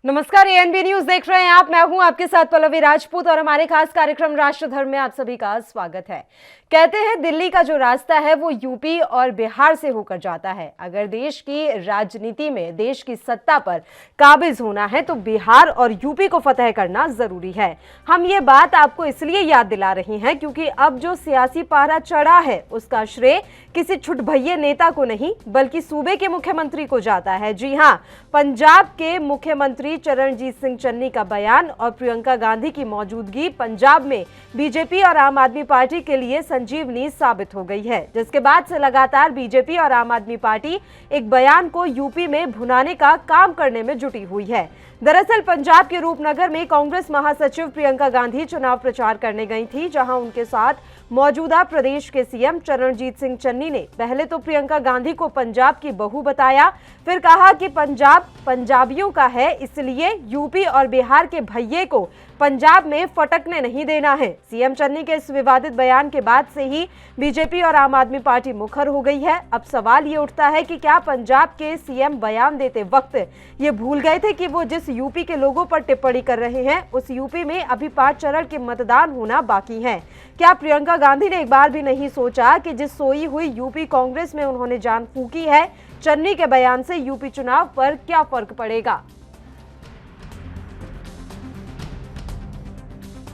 नमस्कार, ANB news देख रहे हैं आप। मैं हूं आपके साथ पल्लवी राजपूत और हमारे खास कार्यक्रम राष्ट्रधर्म में आप सभी का स्वागत है। कहते हैं दिल्ली का जो रास्ता है वो यूपी और बिहार से होकर जाता है। अगर देश की राजनीति में देश की सत्ता पर काबिज होना है तो बिहार और यूपी को फतह करना जरूरी है। हम ये बात आपको इसलिए याद दिला रहे हैं क्योंकि अब जो सियासी पारा चढ़ा है उसका श्रेय किसी छुटभैये नेता को नहीं बल्कि सूबे के मुख्यमंत्री को जाता है। जी हाँ, पंजाब के मुख्यमंत्री चरणजीत सिंह चन्नी का बयान और प्रियंका गांधी की मौजूदगी पंजाब में बीजेपी और आम आदमी पार्टी के लिए संजीवनी साबित हो गई है, जिसके बाद से लगातार बीजेपी और आम आदमी पार्टी एक बयान को यूपी में भुनाने का काम करने में जुटी हुई है। दरअसल पंजाब के रूपनगर में कांग्रेस महासचिव प्रियंका गांधी चुनाव प्रचार करने गई थी, जहां उनके साथ मौजूदा प्रदेश के सीएम चरणजीत सिंह चन्नी ने पहले तो प्रियंका गांधी को पंजाब की बहू बताया, फिर कहा कि पंजाब पंजाबियों का है, इसलिए यूपी और बिहार के भैये को पंजाब में फटकने नहीं देना है। सीएम चन्नी के इस विवादित बयान के बाद से ही बीजेपी और आम आदमी पार्टी मुखर हो गई है। अब सवाल ये उठता है कि क्या पंजाब के सीएम बयान देते वक्त ये भूल गए थे कि वो जिस यूपी के लोगों पर टिप्पणी कर रहे हैं उस यूपी में अभी 5 चरण के मतदान होना बाकी है। क्या प्रियंका गांधी ने एक बार भी नहीं सोचा कि जिस सोई हुई यूपी कांग्रेस में उन्होंने जान फूकी है, चन्नी के बयान से यूपी चुनाव पर क्या फर्क पड़ेगा?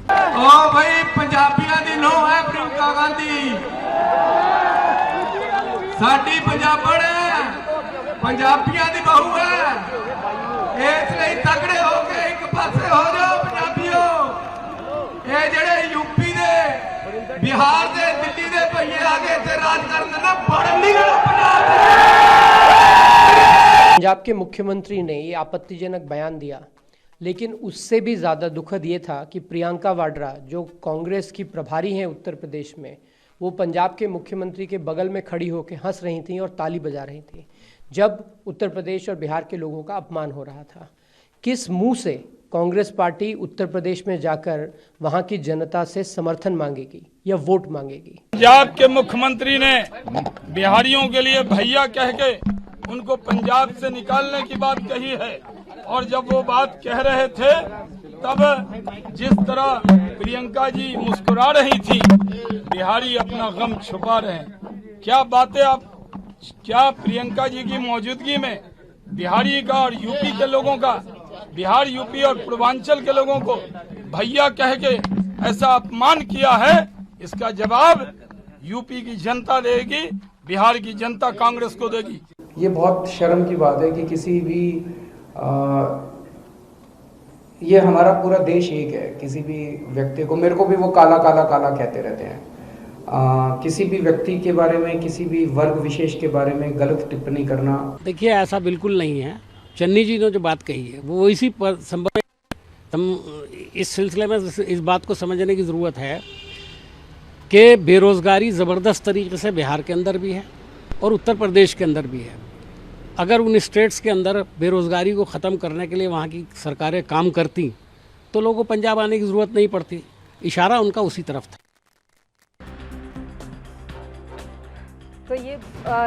ओ भाई, पंजाबियों की नो है प्रियंका गांधी, साडी पंजाबण है, पंजाबियों की बहू है। इसलिए तगड़े होके एक पासे हो जाओ पंजाबियों। ये जेड़े यूपी दे, बिहार दे, दिल्ली दे भैये आगे ते राज करन ना बड़न नहीं पंजाब के मुख्यमंत्री ने ये आपत्तिजनक बयान दिया, लेकिन उससे भी ज़्यादा दुखद ये था कि प्रियंका वाड्रा जो कांग्रेस की प्रभारी हैं उत्तर प्रदेश में, वो पंजाब के मुख्यमंत्री के बगल में खड़ी होकर हंस रही थी और ताली बजा रही थी जब उत्तर प्रदेश और बिहार के लोगों का अपमान हो रहा था। किस मुंह से कांग्रेस पार्टी उत्तर प्रदेश में जाकर वहां की जनता से समर्थन मांगेगी या वोट मांगेगी? पंजाब के मुख्यमंत्री ने बिहारियों के लिए भैया कह के उनको पंजाब से निकालने की बात कही है, और जब वो बात कह रहे थे तब जिस तरह प्रियंका जी मुस्कुरा रही थी, बिहारी अपना गम छुपा रहे हैं। क्या बातें आप, क्या प्रियंका जी की मौजूदगी में बिहारी का और यूपी के लोगों का, बिहार, यूपी और पूर्वांचल के लोगों को भैया कह के ऐसा अपमान किया है, इसका जवाब यूपी की जनता देगी, बिहार की जनता कांग्रेस को देगी। ये बहुत शर्म की बात है कि किसी भी ये हमारा पूरा देश एक है, किसी भी व्यक्ति को, मेरे को भी वो काला काला काला कहते रहते हैं, किसी भी व्यक्ति के बारे में, किसी भी वर्ग विशेष के बारे में गलत टिप्पणी करना। देखिए, ऐसा बिल्कुल नहीं है। चन्नी जी ने जो बात कही है वो इसी पर संभव है। हम इस सिलसिले में इस बात को समझने की ज़रूरत है कि बेरोज़गारी ज़बरदस्त तरीके से बिहार के अंदर भी है और उत्तर प्रदेश के अंदर भी है। अगर उन स्टेट्स के अंदर बेरोज़गारी को ख़त्म करने के लिए वहाँ की सरकारें काम करती तो लोगों को पंजाब आने की ज़रूरत नहीं पड़ती। इशारा उनका उसी तरफ था। तो ये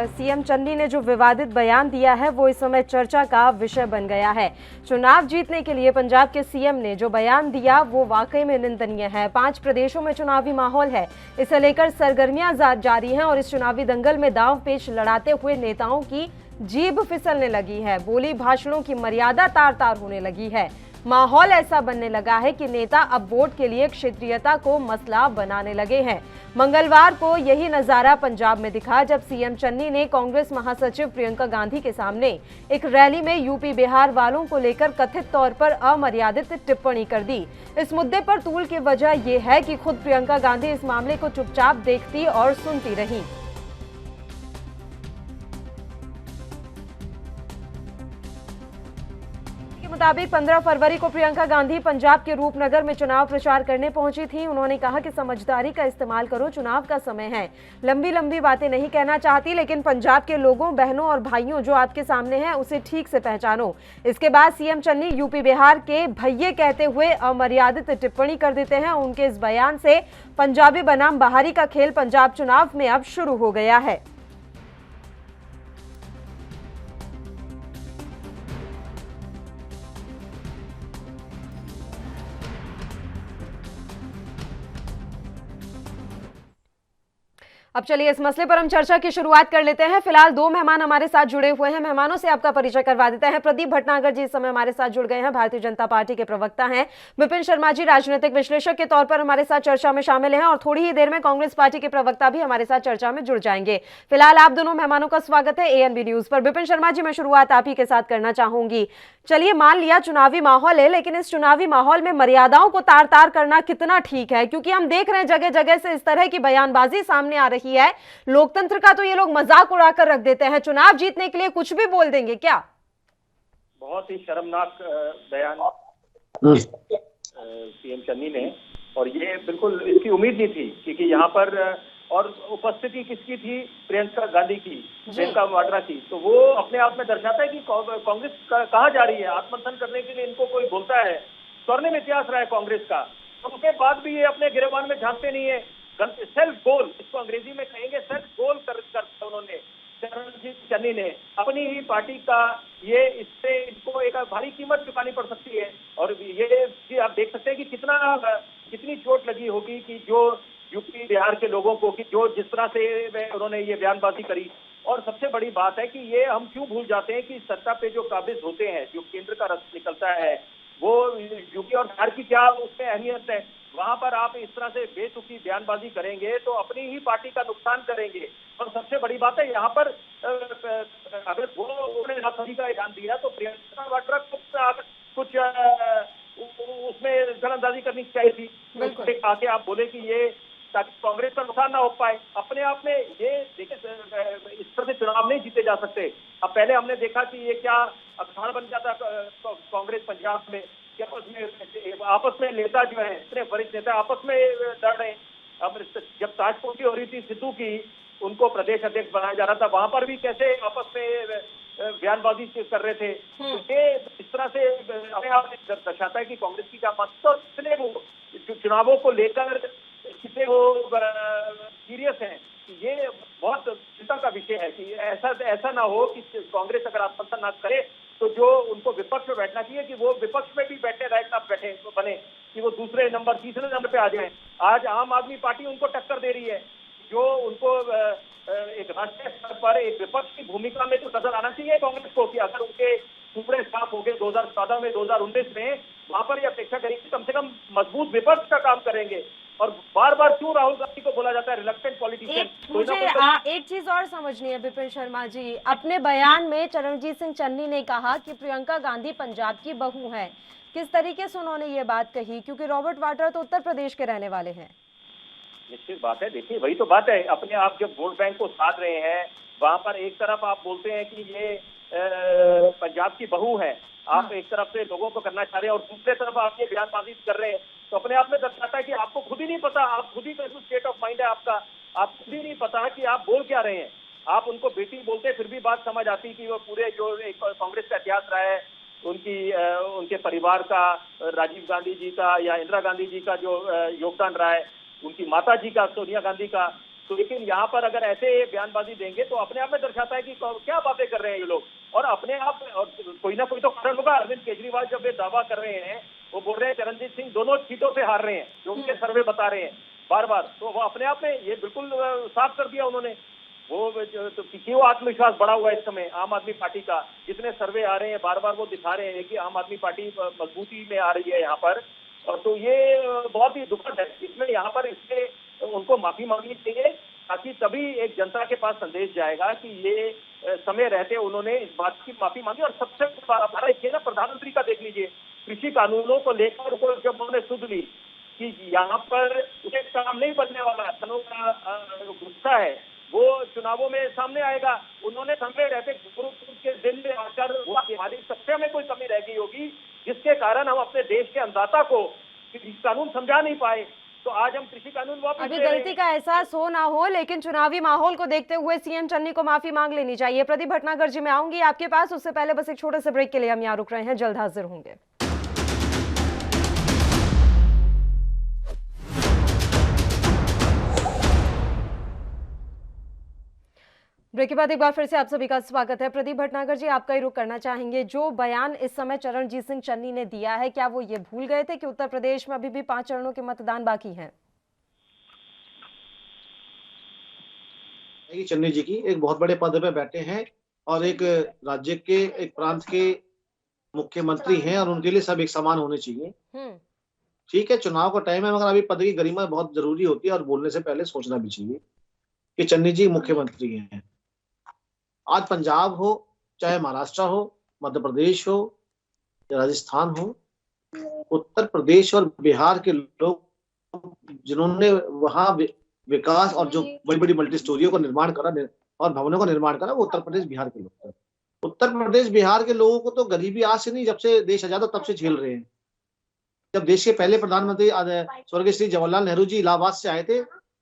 सीएम चन्नी ने जो विवादित बयान दिया है वो इस समय चर्चा का विषय बन गया है। चुनाव जीतने के लिए पंजाब के सीएम ने जो बयान दिया वो वाकई में निंदनीय है। 5 प्रदेशों में चुनावी माहौल है, इसे लेकर सरगर्मियां जारी हैं और इस चुनावी दंगल में दांव पेच लड़ाते हुए नेताओं की जीभ फिसलने लगी है, बोली भाषणों की मर्यादा तार तार होने लगी है। माहौल ऐसा बनने लगा है कि नेता अब वोट के लिए क्षेत्रीयता को मसला बनाने लगे हैं। मंगलवार को यही नजारा पंजाब में दिखा जब सीएम चन्नी ने कांग्रेस महासचिव प्रियंका गांधी के सामने एक रैली में यूपी बिहार वालों को लेकर कथित तौर पर अमर्यादित टिप्पणी कर दी। इस मुद्दे पर तूल की वजह यह है कि खुद प्रियंका गांधी इस मामले को चुपचाप देखती और सुनती रही। मुताबिक 15 फरवरी को प्रियंका गांधी पंजाब के रूपनगर में चुनाव प्रचार करने पहुंची थी। उन्होंने कहा कि समझदारी का इस्तेमाल करो, चुनाव का समय है। लंबी लंबी बातें नहीं कहना चाहती, लेकिन पंजाब के लोगों, बहनों और भाइयों जो आपके सामने हैं उसे ठीक से पहचानो। इसके बाद सीएम चन्नी यूपी बिहार के भैये कहते हुए अमर्यादित टिप्पणी कर देते हैं। उनके इस बयान से पंजाबी बनाम बाहरी का खेल पंजाब चुनाव में अब शुरू हो गया है। अब चलिए इस मसले पर हम चर्चा की शुरुआत कर लेते हैं। फिलहाल दो मेहमान हमारे साथ जुड़े हुए हैं, मेहमानों से आपका परिचय करवा देते हैं। प्रदीप भटनागर जी इस समय हमारे साथ जुड़ गए हैं, भारतीय जनता पार्टी के प्रवक्ता हैं। विपिन शर्मा जी राजनीतिक विश्लेषक के तौर पर हमारे साथ चर्चा में शामिल हैं और थोड़ी ही देर में कांग्रेस पार्टी के प्रवक्ता भी हमारे साथ चर्चा में जुड़ जाएंगे। फिलहाल आप दोनों मेहमानों का स्वागत है एएनबी न्यूज पर। विपिन शर्मा जी, मैं शुरुआत आप ही के साथ करना चाहूंगी। चलिए मान लिया चुनावी माहौल है, लेकिन इस चुनावी माहौल में मर्यादाओं को तार तार करना कितना ठीक है, क्योंकि हम देख रहे हैं जगह जगह से इस तरह की बयानबाजी सामने आ रही है। लोकतंत्र का तो ये लोग मजाक उड़ाकर रख देते हैं, चुनाव जीतने के लिए कुछ भी बोल देंगे क्या? बहुत ही शर्मनाक बयान सीएम चन्नी ने, और ये बिल्कुल इसकी उम्मीद नहीं थी, क्योंकि यहाँ पर और उपस्थिति किसकी थी? प्रियंका गांधी की, प्रियंका वाड्रा की। तो वो अपने आप में दर्शाता है कि कांग्रेस कहाँ जा रही है। आत्ममंथन करने के लिए इनको कोई बोलता है, स्वर्णिम इतिहास रहा है कांग्रेस का, तो उसके बाद भी ये अपने गिरेबान में झांकते नहीं है। सेल्फ गोल, इसको अंग्रेजी में कहेंगे सेल्फ गोल कर उन्होंने चरणजीत चन्नी ने अपनी ही पार्टी का, ये इससे इनको एक भारी कीमत चुकानी पड़ सकती है। और ये आप देख सकते हैं कि कितनी चोट लगी होगी कि जो यूपी बिहार के लोगों को, कि जो जिस तरह से उन्होंने ये बयानबाजी करी। और सबसे बड़ी बात है कि ये हम क्यों भूल जाते हैं कि सत्ता पे जो काबिज होते हैं, जो केंद्र का रस निकलता है, वो यूपी और बिहार की क्या उसमें अहमियत है। वहां पर आप इस तरह से बेतुकी बयानबाजी करेंगे तो अपनी ही पार्टी का नुकसान करेंगे। और सबसे बड़ी बात है यहाँ पर अगर वो उन्होंने राष्ट्रपति का ध्यान दिया तो प्रियंका वाड्रा को कुछ उसमें दखलंदाजी करनी चाहिए थी। आके आप बोले कि ये ताकि कांग्रेस का नुकसान ना हो पाए। अपने आप में ये देखिए, इस तरह से चुनाव नहीं जीते जा सकते। अब पहले हमने देखा कि ये क्या अखाड़ा बन जाता कांग्रेस पंजाब में, आपस में नेता जो है, इतने वरिष्ठ नेता आपस में लड़ रहे हैं। अब जब ताजपुर की हो रही थी सिद्धू की, उनको प्रदेश अध्यक्ष बनाया जा रहा था, वहां पर भी कैसे आपस में बयानबाजी कर रहे थे। तो ये इस तरह से अपने आप दर्शाता है कि कांग्रेस की क्या मत, और कितने वो चुनावों को लेकर कितने वो सीरियस हैं। ये बहुत चिंता का विषय है कि ऐसा ना हो कि कांग्रेस अगर आत्ममंथन ना करे तो जो उनको विपक्ष में बैठना चाहिए कि वो विपक्ष में भी बैठे लायक ना बने, कि वो दूसरे नंबर तीसरे नंबर पे आ जाए। आज आम आदमी पार्टी उनको टक्कर दे रही है, जो उनको एक राष्ट्रीय स्तर पर एक विपक्ष की भूमिका में तो नजर आना चाहिए कांग्रेस को, कि अगर उनके टुकड़े साफ हो गए 2014 में 2019 में, वहां पर ये अपेक्षा करेंगे कम से कम मजबूत विपक्ष का काम करेंगे। और बार बार क्यों राहुल गांधी को बोला जाता है रिलक्टेंट पॉलिटिशियन? मुझे एक चीज और समझनी है विपिन शर्मा जी, अपने बयान में चरणजीत सिंह चन्नी ने कहा कि प्रियंका गांधी पंजाब की बहू है। किस तरीके से उन्होंने ये बात कही, क्योंकि रॉबर्ट वाड्रा तो उत्तर प्रदेश के रहने वाले हैं? निश्चित बात है, देखिए वही तो बात है। अपने आप जब वोट बैंक को साध रहे हैं, वहां पर एक तरफ आप बोलते हैं कि ये पंजाब की बहू है, आप एक तरफ से लोगों को करना चाह रहे हैं, और दूसरे तरफ आप ये बयानबाजी कर रहे हैं, तो अपने आप में दर्शाता है कि आपको खुद ही नहीं पता, आप खुद ही कैसे स्टेट ऑफ माइंड है आपका, आप खुद ही नहीं पता कि आप बोल क्या रहे हैं। आप उनको बेटी बोलते फिर भी बात समझ आती कि वो पूरे जो एक कांग्रेस का इतिहास रहा है, उनके परिवार का, राजीव गांधी जी का या इंदिरा गांधी जी का जो योगदान रहा है, उनकी माता जी का, सोनिया गांधी का। तो लेकिन यहाँ पर अगर ऐसे बयानबाजी देंगे तो अपने आप में दर्शाता है कि क्या बातें कर रहे हैं ये लोग। और अपने आप, और कोई ना कोई तो कारण होगा। अरविंद केजरीवाल जब ये दावा कर रहे हैं, वो बोल रहे हैं चरणजीत सिंह दोनों सीटों से हार रहे हैं, जो उनके सर्वे बता रहे हैं बार बार, तो वो अपने आप में ये बिल्कुल साफ कर दिया उन्होंने। वो तो क्यों आत्मविश्वास बढ़ा हुआ है इस समय आम आदमी पार्टी का, जितने सर्वे आ रहे हैं बार बार वो दिखा रहे हैं कि आम आदमी पार्टी मजबूती में आ रही है यहाँ पर। और तो ये बहुत ही दुखद है। इसमें यहाँ पर इससे उनको माफी मांगनी चाहिए, ताकि तभी एक जनता के पास संदेश जाएगा कि ये समय रहते उन्होंने इस बात की माफी मांगी। और सबसे बड़ा ये ना, प्रधानमंत्री का देख लीजिए, कृषि कानूनों को लेकर जब उन्होंने सुध ली कि यहाँ पर उसे काम नहीं बनने वाला, किसानों का गुस्सा है वो चुनावों में सामने आएगा। उन्होंने समय रहते गुरुपुर के दिन में आकर हमारी सत्ता में कोई कमी रह गई होगी, जिसके कारण हम अपने देश के अन्नदाता को कानून समझा नहीं पाए। तो आज हम कृषि कानून वापस अभी गलती का एहसास हो ना हो, लेकिन चुनावी माहौल को देखते हुए सीएम चन्नी को माफी मांग लेनी चाहिए। प्रदीप भटनागर जी, मैं आऊंगी आपके पास, उससे पहले बस एक छोटे से ब्रेक के लिए हम यहाँ रुक रहे हैं, जल्द हाजिर होंगे। ब्रेक के बाद एक बार फिर से आप सभी का स्वागत है। प्रदीप भटनागर जी, आपका ही रुख करना चाहेंगे। जो बयान इस समय चरणजीत सिंह चन्नी ने दिया है, क्या वो ये भूल गए थे कि उत्तर प्रदेश में अभी भी 5 चरणों के मतदान बाकी हैं? कि चन्नी जी की एक बहुत बड़े पद पे बैठे हैं और एक राज्य के एक प्रांत के मुख्यमंत्री हैं और उनके लिए सब एक समान होने चाहिए। ठीक है, चुनाव का टाइम है, मगर अभी पद की गरिमा बहुत जरूरी होती है और बोलने से पहले सोचना भी चाहिए कि चन्नी जी मुख्यमंत्री हैं। आज पंजाब हो, चाहे महाराष्ट्र हो, मध्य प्रदेश हो, राजस्थान हो, उत्तर प्रदेश और बिहार के लोग जिन्होंने वहां विकास और जो बड़ी बड़ी मल्टी स्टोरियों का निर्माण करा और भवनों का निर्माण करा, वो उत्तर प्रदेश बिहार के लोग थे। उत्तर प्रदेश बिहार के लोगों को तो गरीबी आज से नहीं, जब से देश आजाद हो तब से झेल रहे हैं। जब देश के पहले प्रधानमंत्री स्वर्गीय श्री जवाहरलाल नेहरू जी इलाहाबाद से आए थे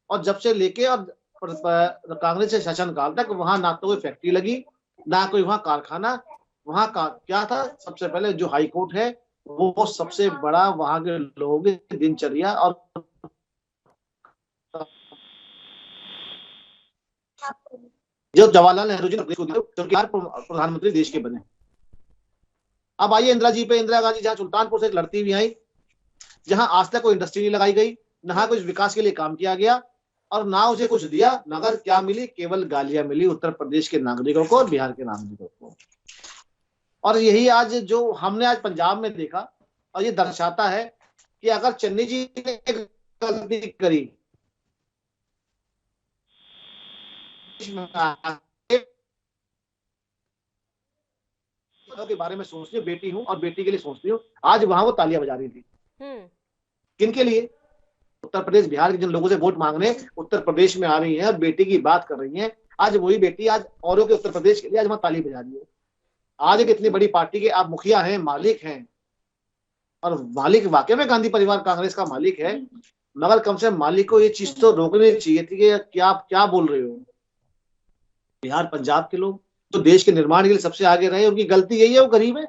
और जब से लेके और कांग्रेस के शासनकाल तक वहां ना तो कोई फैक्ट्री लगी, ना कोई वहां कारखाना। वहां का क्या था, सबसे पहले जो हाई कोर्ट है वो सबसे बड़ा वहां के लोगों की दिनचर्या और जो जवाहरलाल नेहरू जी ने प्रधानमंत्री देश के बने। अब आइए इंदिरा गांधी जहां सुल्तानपुर से लड़ती हुई आई, जहां आज तक कोई इंडस्ट्री नहीं लगाई गई, ना कुछ विकास के लिए काम किया गया और ना उसे कुछ दिया, मगर क्या मिली, केवल गालियां मिली उत्तर प्रदेश के नागरिकों को और बिहार के नागरिकों को। और यही आज जो हमने आज पंजाब में देखा, और ये दर्शाता है कि अगर चन्नी जी ने गलती करी के बारे में सोचती हूँ, बेटी हूँ और बेटी के लिए सोचती हूँ। आज वहां वो तालियां बजा रही थी, किनके लिए? उत्तर प्रदेश बिहार के जिन लोगों से वोट मांगने उत्तर प्रदेश में आ रही हैं और बेटी की बात कर रही हैं, आज वही बेटी आज औरों के उत्तर प्रदेश के लिए आज वहां ताली बजा रही है। आज एक इतनी बड़ी पार्टी के आप मुखिया हैं, मालिक हैं, और मालिक वाकई में गांधी परिवार कांग्रेस का मालिक है, मगर कम से कम मालिक को ये चीज तो रोकनी चाहिए थी कि क्या बोल रहे हो। बिहार पंजाब के लोग जो देश के निर्माण के लिए सबसे आगे रहे, उनकी गलती यही है, वो गरीब है।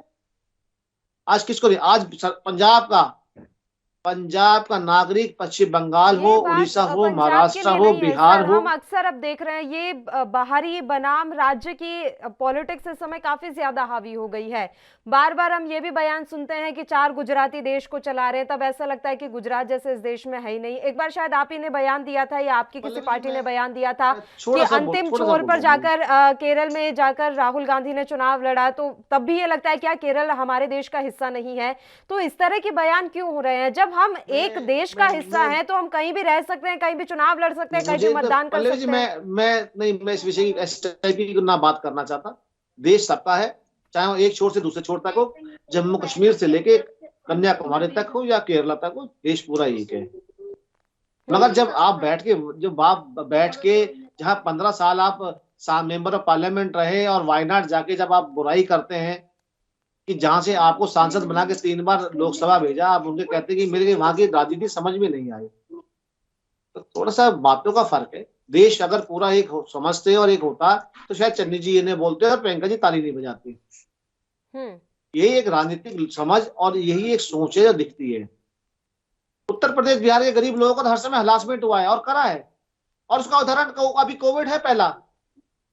आज किसको नहीं, आज पंजाब का नागरिक, पश्चिम बंगाल हो, उड़ीसा हो, महाराष्ट्र हो, बिहार हो, हम अक्सर अब देख रहे हैं ये बाहरी बनाम राज्य की पॉलिटिक्स इस समय काफी ज्यादा हावी हो गई है। बार बार हम ये भी बयान सुनते हैं कि 4 गुजराती देश को चला रहे हैं, तब ऐसा लगता है कि गुजरात जैसे इस देश में है ही नहीं। एक बार शायद आप ही ने बयान दिया था या आपकी किसी पार्टी ने बयान दिया था कि अंतिम छोर पर जाकर केरल में जाकर राहुल गांधी ने चुनाव लड़ा, तो तब भी ये लगता है क्या केरल हमारे देश का हिस्सा नहीं है? तो इस तरह के बयान क्यों हो रहे हैं? जब हम एक देश का हिस्सा हैं तो हम कहीं भी रह सकते हैं, कहीं भी चुनाव लड़ सकते हैं, कहीं भी मतदान कर सकते हैं। मैं इस विषय की ना बात करना चाहता। देश सबका है, चाहे वो एक छोर से दूसरे छोर तक हो, जम्मू कश्मीर से लेके कन्याकुमारी तक हो या केरला तक हो, देश पूरा एक है। मगर जब आप बैठ के जहां 15 साल आप मेंबर ऑफ पार्लियामेंट रहे और वायनाड जाके जब आप बुराई करते हैं कि जहां से आपको सांसद बना के 3 बार लोकसभा भेजा, आप उनके कहते हैं कि मेरे वहां की राजनीति समझ में नहीं आई, तो थोड़ा सा बातों का फर्क है। देश अगर पूरा एक समझते और एक होता तो शायद चन्नी जी ये बोलते और प्रियंका जी ताली नहीं बजाती। यही एक राजनीतिक समझ और यही एक सोच है जो दिखती है। उत्तर प्रदेश बिहार के गरीब लोगों का हर समय हरासमेंट हुआ है और करा है, और उसका उदाहरण अभी कोविड है। पहला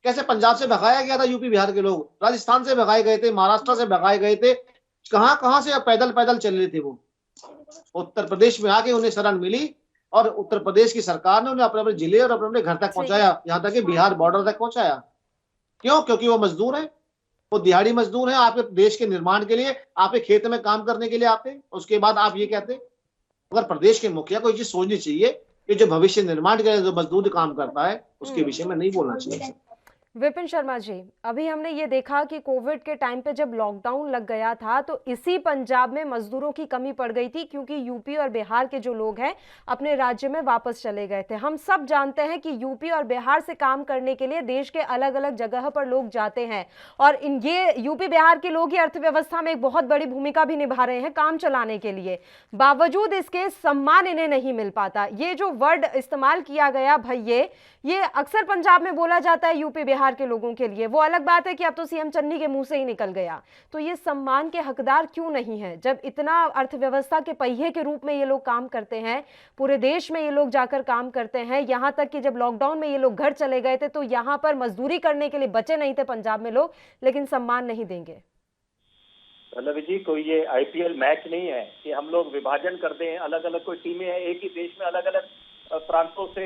कैसे पंजाब से भगाया गया था यूपी बिहार के लोग, राजस्थान से भगाए गए थे, महाराष्ट्र से भगाए गए थे, कहां से पैदल चल रहे थे वो। उत्तर प्रदेश में आके उन्हें शरण मिली और उत्तर प्रदेश की सरकार ने उन्हें अपने जिले और अपने घर तक पहुंचाया, यहाँ तक कि बिहार बॉर्डर तक पहुंचाया। क्यों? क्योंकि वो मजदूर है, वो दिहाड़ी मजदूर है। आपके देश के निर्माण के लिए, आपके खेत में काम करने के लिए आते, उसके बाद आप ये कहते। अगर प्रदेश के मुखिया को ये चीज सोचनी चाहिए कि जो भविष्य निर्माण के लिए जो मजदूर काम करता है उसके विषय में नहीं बोलना चाहिए। विपिन शर्मा जी, अभी हमने ये देखा कि कोविड के टाइम पे जब लॉकडाउन लग गया था तो इसी पंजाब में मजदूरों की कमी पड़ गई थी, क्योंकि यूपी और बिहार के जो लोग हैं अपने राज्य में वापस चले गए थे। हम सब जानते हैं कि यूपी और बिहार से काम करने के लिए देश के अलग अलग जगह पर लोग जाते हैं, और ये यूपी बिहार के लोग ही अर्थव्यवस्था में एक बहुत बड़ी भूमिका भी निभा रहे हैं काम चलाने के लिए। बावजूद इसके सम्मान इन्हें नहीं मिल पाता। ये जो वर्ड इस्तेमाल किया गया भैये, ये अक्सर पंजाब में बोला जाता है यूपी बिहार के लोगों के लिए। वो अलग बात है कि अब तो सीएम चन्नी के मुंह से ही निकल गया। तो ये सम्मान के हकदार क्यों नहीं है? जब इतना अर्थव्यवस्था के पहिए के रूप में ये लोग काम करते हैं, पूरे देश में ये लोग जाकर काम करते हैं, यहाँ तक कि जब लॉकडाउन में ये लोग घर चले गए थे तो यहाँ पर मजदूरी करने के लिए बचे नहीं थे पंजाब में लोग, लेकिन सम्मान नहीं देंगे। पल्लवी जी, कोई ये आईपीएल मैच नहीं है कि हम लोग विभाजन कर दें, अलग अलग कोई टीमें हैं एक ही देश में अलग अलग प्रांतों से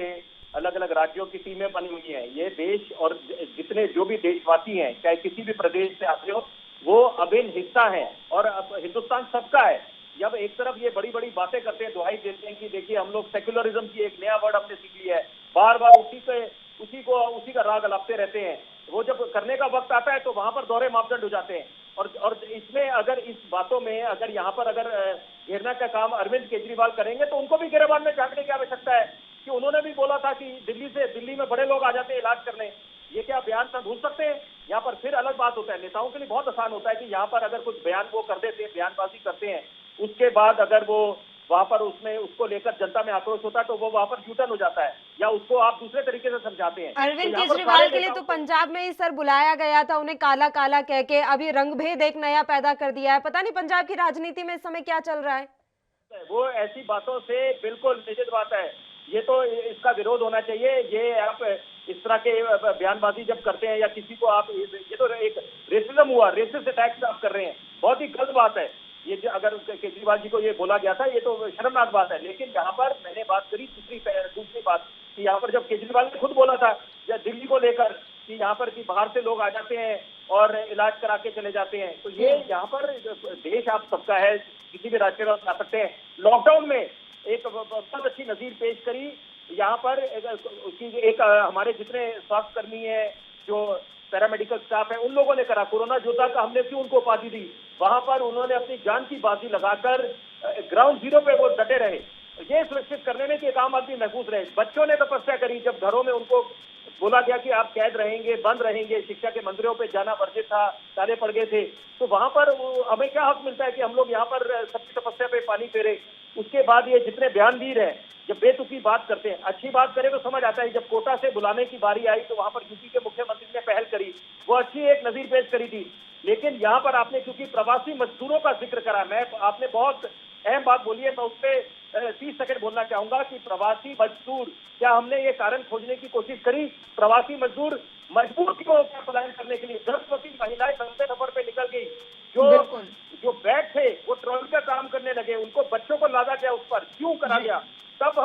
अलग अलग राज्यों की टीमें बनी हुई हैं। ये देश और जितने जो भी देशवासी हैं, चाहे किसी भी प्रदेश से आते हो, वो अभिन्न हिस्सा है और अब हिंदुस्तान सबका है। जब एक तरफ ये बड़ी बड़ी बातें करते हैं, दुहाई देते हैं कि देखिए हम लोग सेक्युलरिज्म की एक नया वर्ड हमने सीख लिया है, बार बार उसी का राग अलापते रहते हैं, वो जब करने का वक्त आता है तो वहां पर दोहरे मापदंड हो जाते हैं। और इसमें अगर इस बातों में अगर यहाँ पर अगर घेरना का काम अरविंद केजरीवाल करेंगे तो उनको भी गिरबान में झांकने की आवश्यकता है कि उन्होंने भी बोला था कि दिल्ली में बड़े लोग आ जाते हैं इलाज करने। ये क्या बयान सब भूल सकते हैं? यहाँ पर फिर अलग बात होता है, नेताओं के लिए बहुत आसान होता है कि यहाँ पर अगर कुछ बयान वो कर देते हैं, बयानबाजी करते हैं, उसके बाद अगर वो वहां पर उसको लेकर जनता में आक्रोश होता है तो वो वहां पर यूटर्न हो जाता है या उसको आप दूसरे तरीके से समझाते हैं। अरविंद केजरीवाल के लिए तो पंजाब में ही सर बुलाया गया था, उन्हें काला काला कह के, अब ये रंगभेद एक नया पैदा कर दिया है। पता नहीं पंजाब की राजनीति में इस समय क्या चल रहा है। वो ऐसी बातों से बिल्कुल निश्चित बात है, ये तो इसका विरोध होना चाहिए। ये आप इस तरह के बयानबाजी जब करते हैं या किसी को आप, ये तो एक रेसिज्म हुआ, रेसिस्ट अटैक्स आप कर रहे हैं, बहुत ही गलत बात है। ये अगर केजरीवाल जी को ये बोला गया था, ये तो शर्मनाक बात है। लेकिन यहाँ पर मैंने बात करी दूसरी बात कि यहाँ पर जब केजरीवाल ने खुद बोला था या दिल्ली को लेकर कि यहाँ पर कि बाहर से लोग आ जाते हैं और इलाज करा के चले जाते हैं, तो ये यहाँ पर देश आप सबका है, किसी भी राज्य में आ सकते हैं। लॉकडाउन में एक बहुत अच्छी नजीर पेश करी यहाँ पर एक हमारे जितने स्वास्थ्य कर्मी हैं, जो पैरामेडिकल स्टाफ है, उन लोगों ने करा। कोरोना योद्धा का हमने क्यों उनको उपाधि दी, वहां पर उन्होंने अपनी जान की बाजी लगाकर ग्राउंड जीरो पे वो डटे रहे, ये सुनिश्चित करने में कि एक आम आदमी महफूज रहे। बच्चों ने तपस्या करी, जब घरों में उनको बोला गया कि आप कैद रहेंगे, बंद रहेंगे, शिक्षा के मंदिरों पे जाना वर्जित था, ताले पड़ गए थे, तो वहां पर हमें क्या हक मिलता है कि हम लोग यहाँ पर सबकी तपस्या पे पानी फेरे। उसके बाद ये जितने बयानवीर हैं, जब बेतुकी बात करते हैं, अच्छी बात करें तो समझ आता है। जब कोटा से बुलाने की बारी आई तो वहां पर यूपी के मुख्यमंत्री ने पहल करी, वो अच्छी एक नजीर पेश करी थी। लेकिन यहाँ पर आपने क्योंकि प्रवासी मजदूरों का जिक्र करा, आपने बहुत अहम बात बोली है, मैं उस पर 30 सेकंड बोलना चाहूंगा कि प्रवासी मजदूर, क्या हमने ये कारण खोजने की कोशिश करी? प्रवासी मजदूर मजबूर क्यों क्या पलायन करने के लिए? 10 महिलाएं लंबे सफर पे निकल गई, जो बैग थे वो ट्रॉली का काम करने लगे, उनको बच्चों को लादा गया, उस पर क्यों करा गया? तब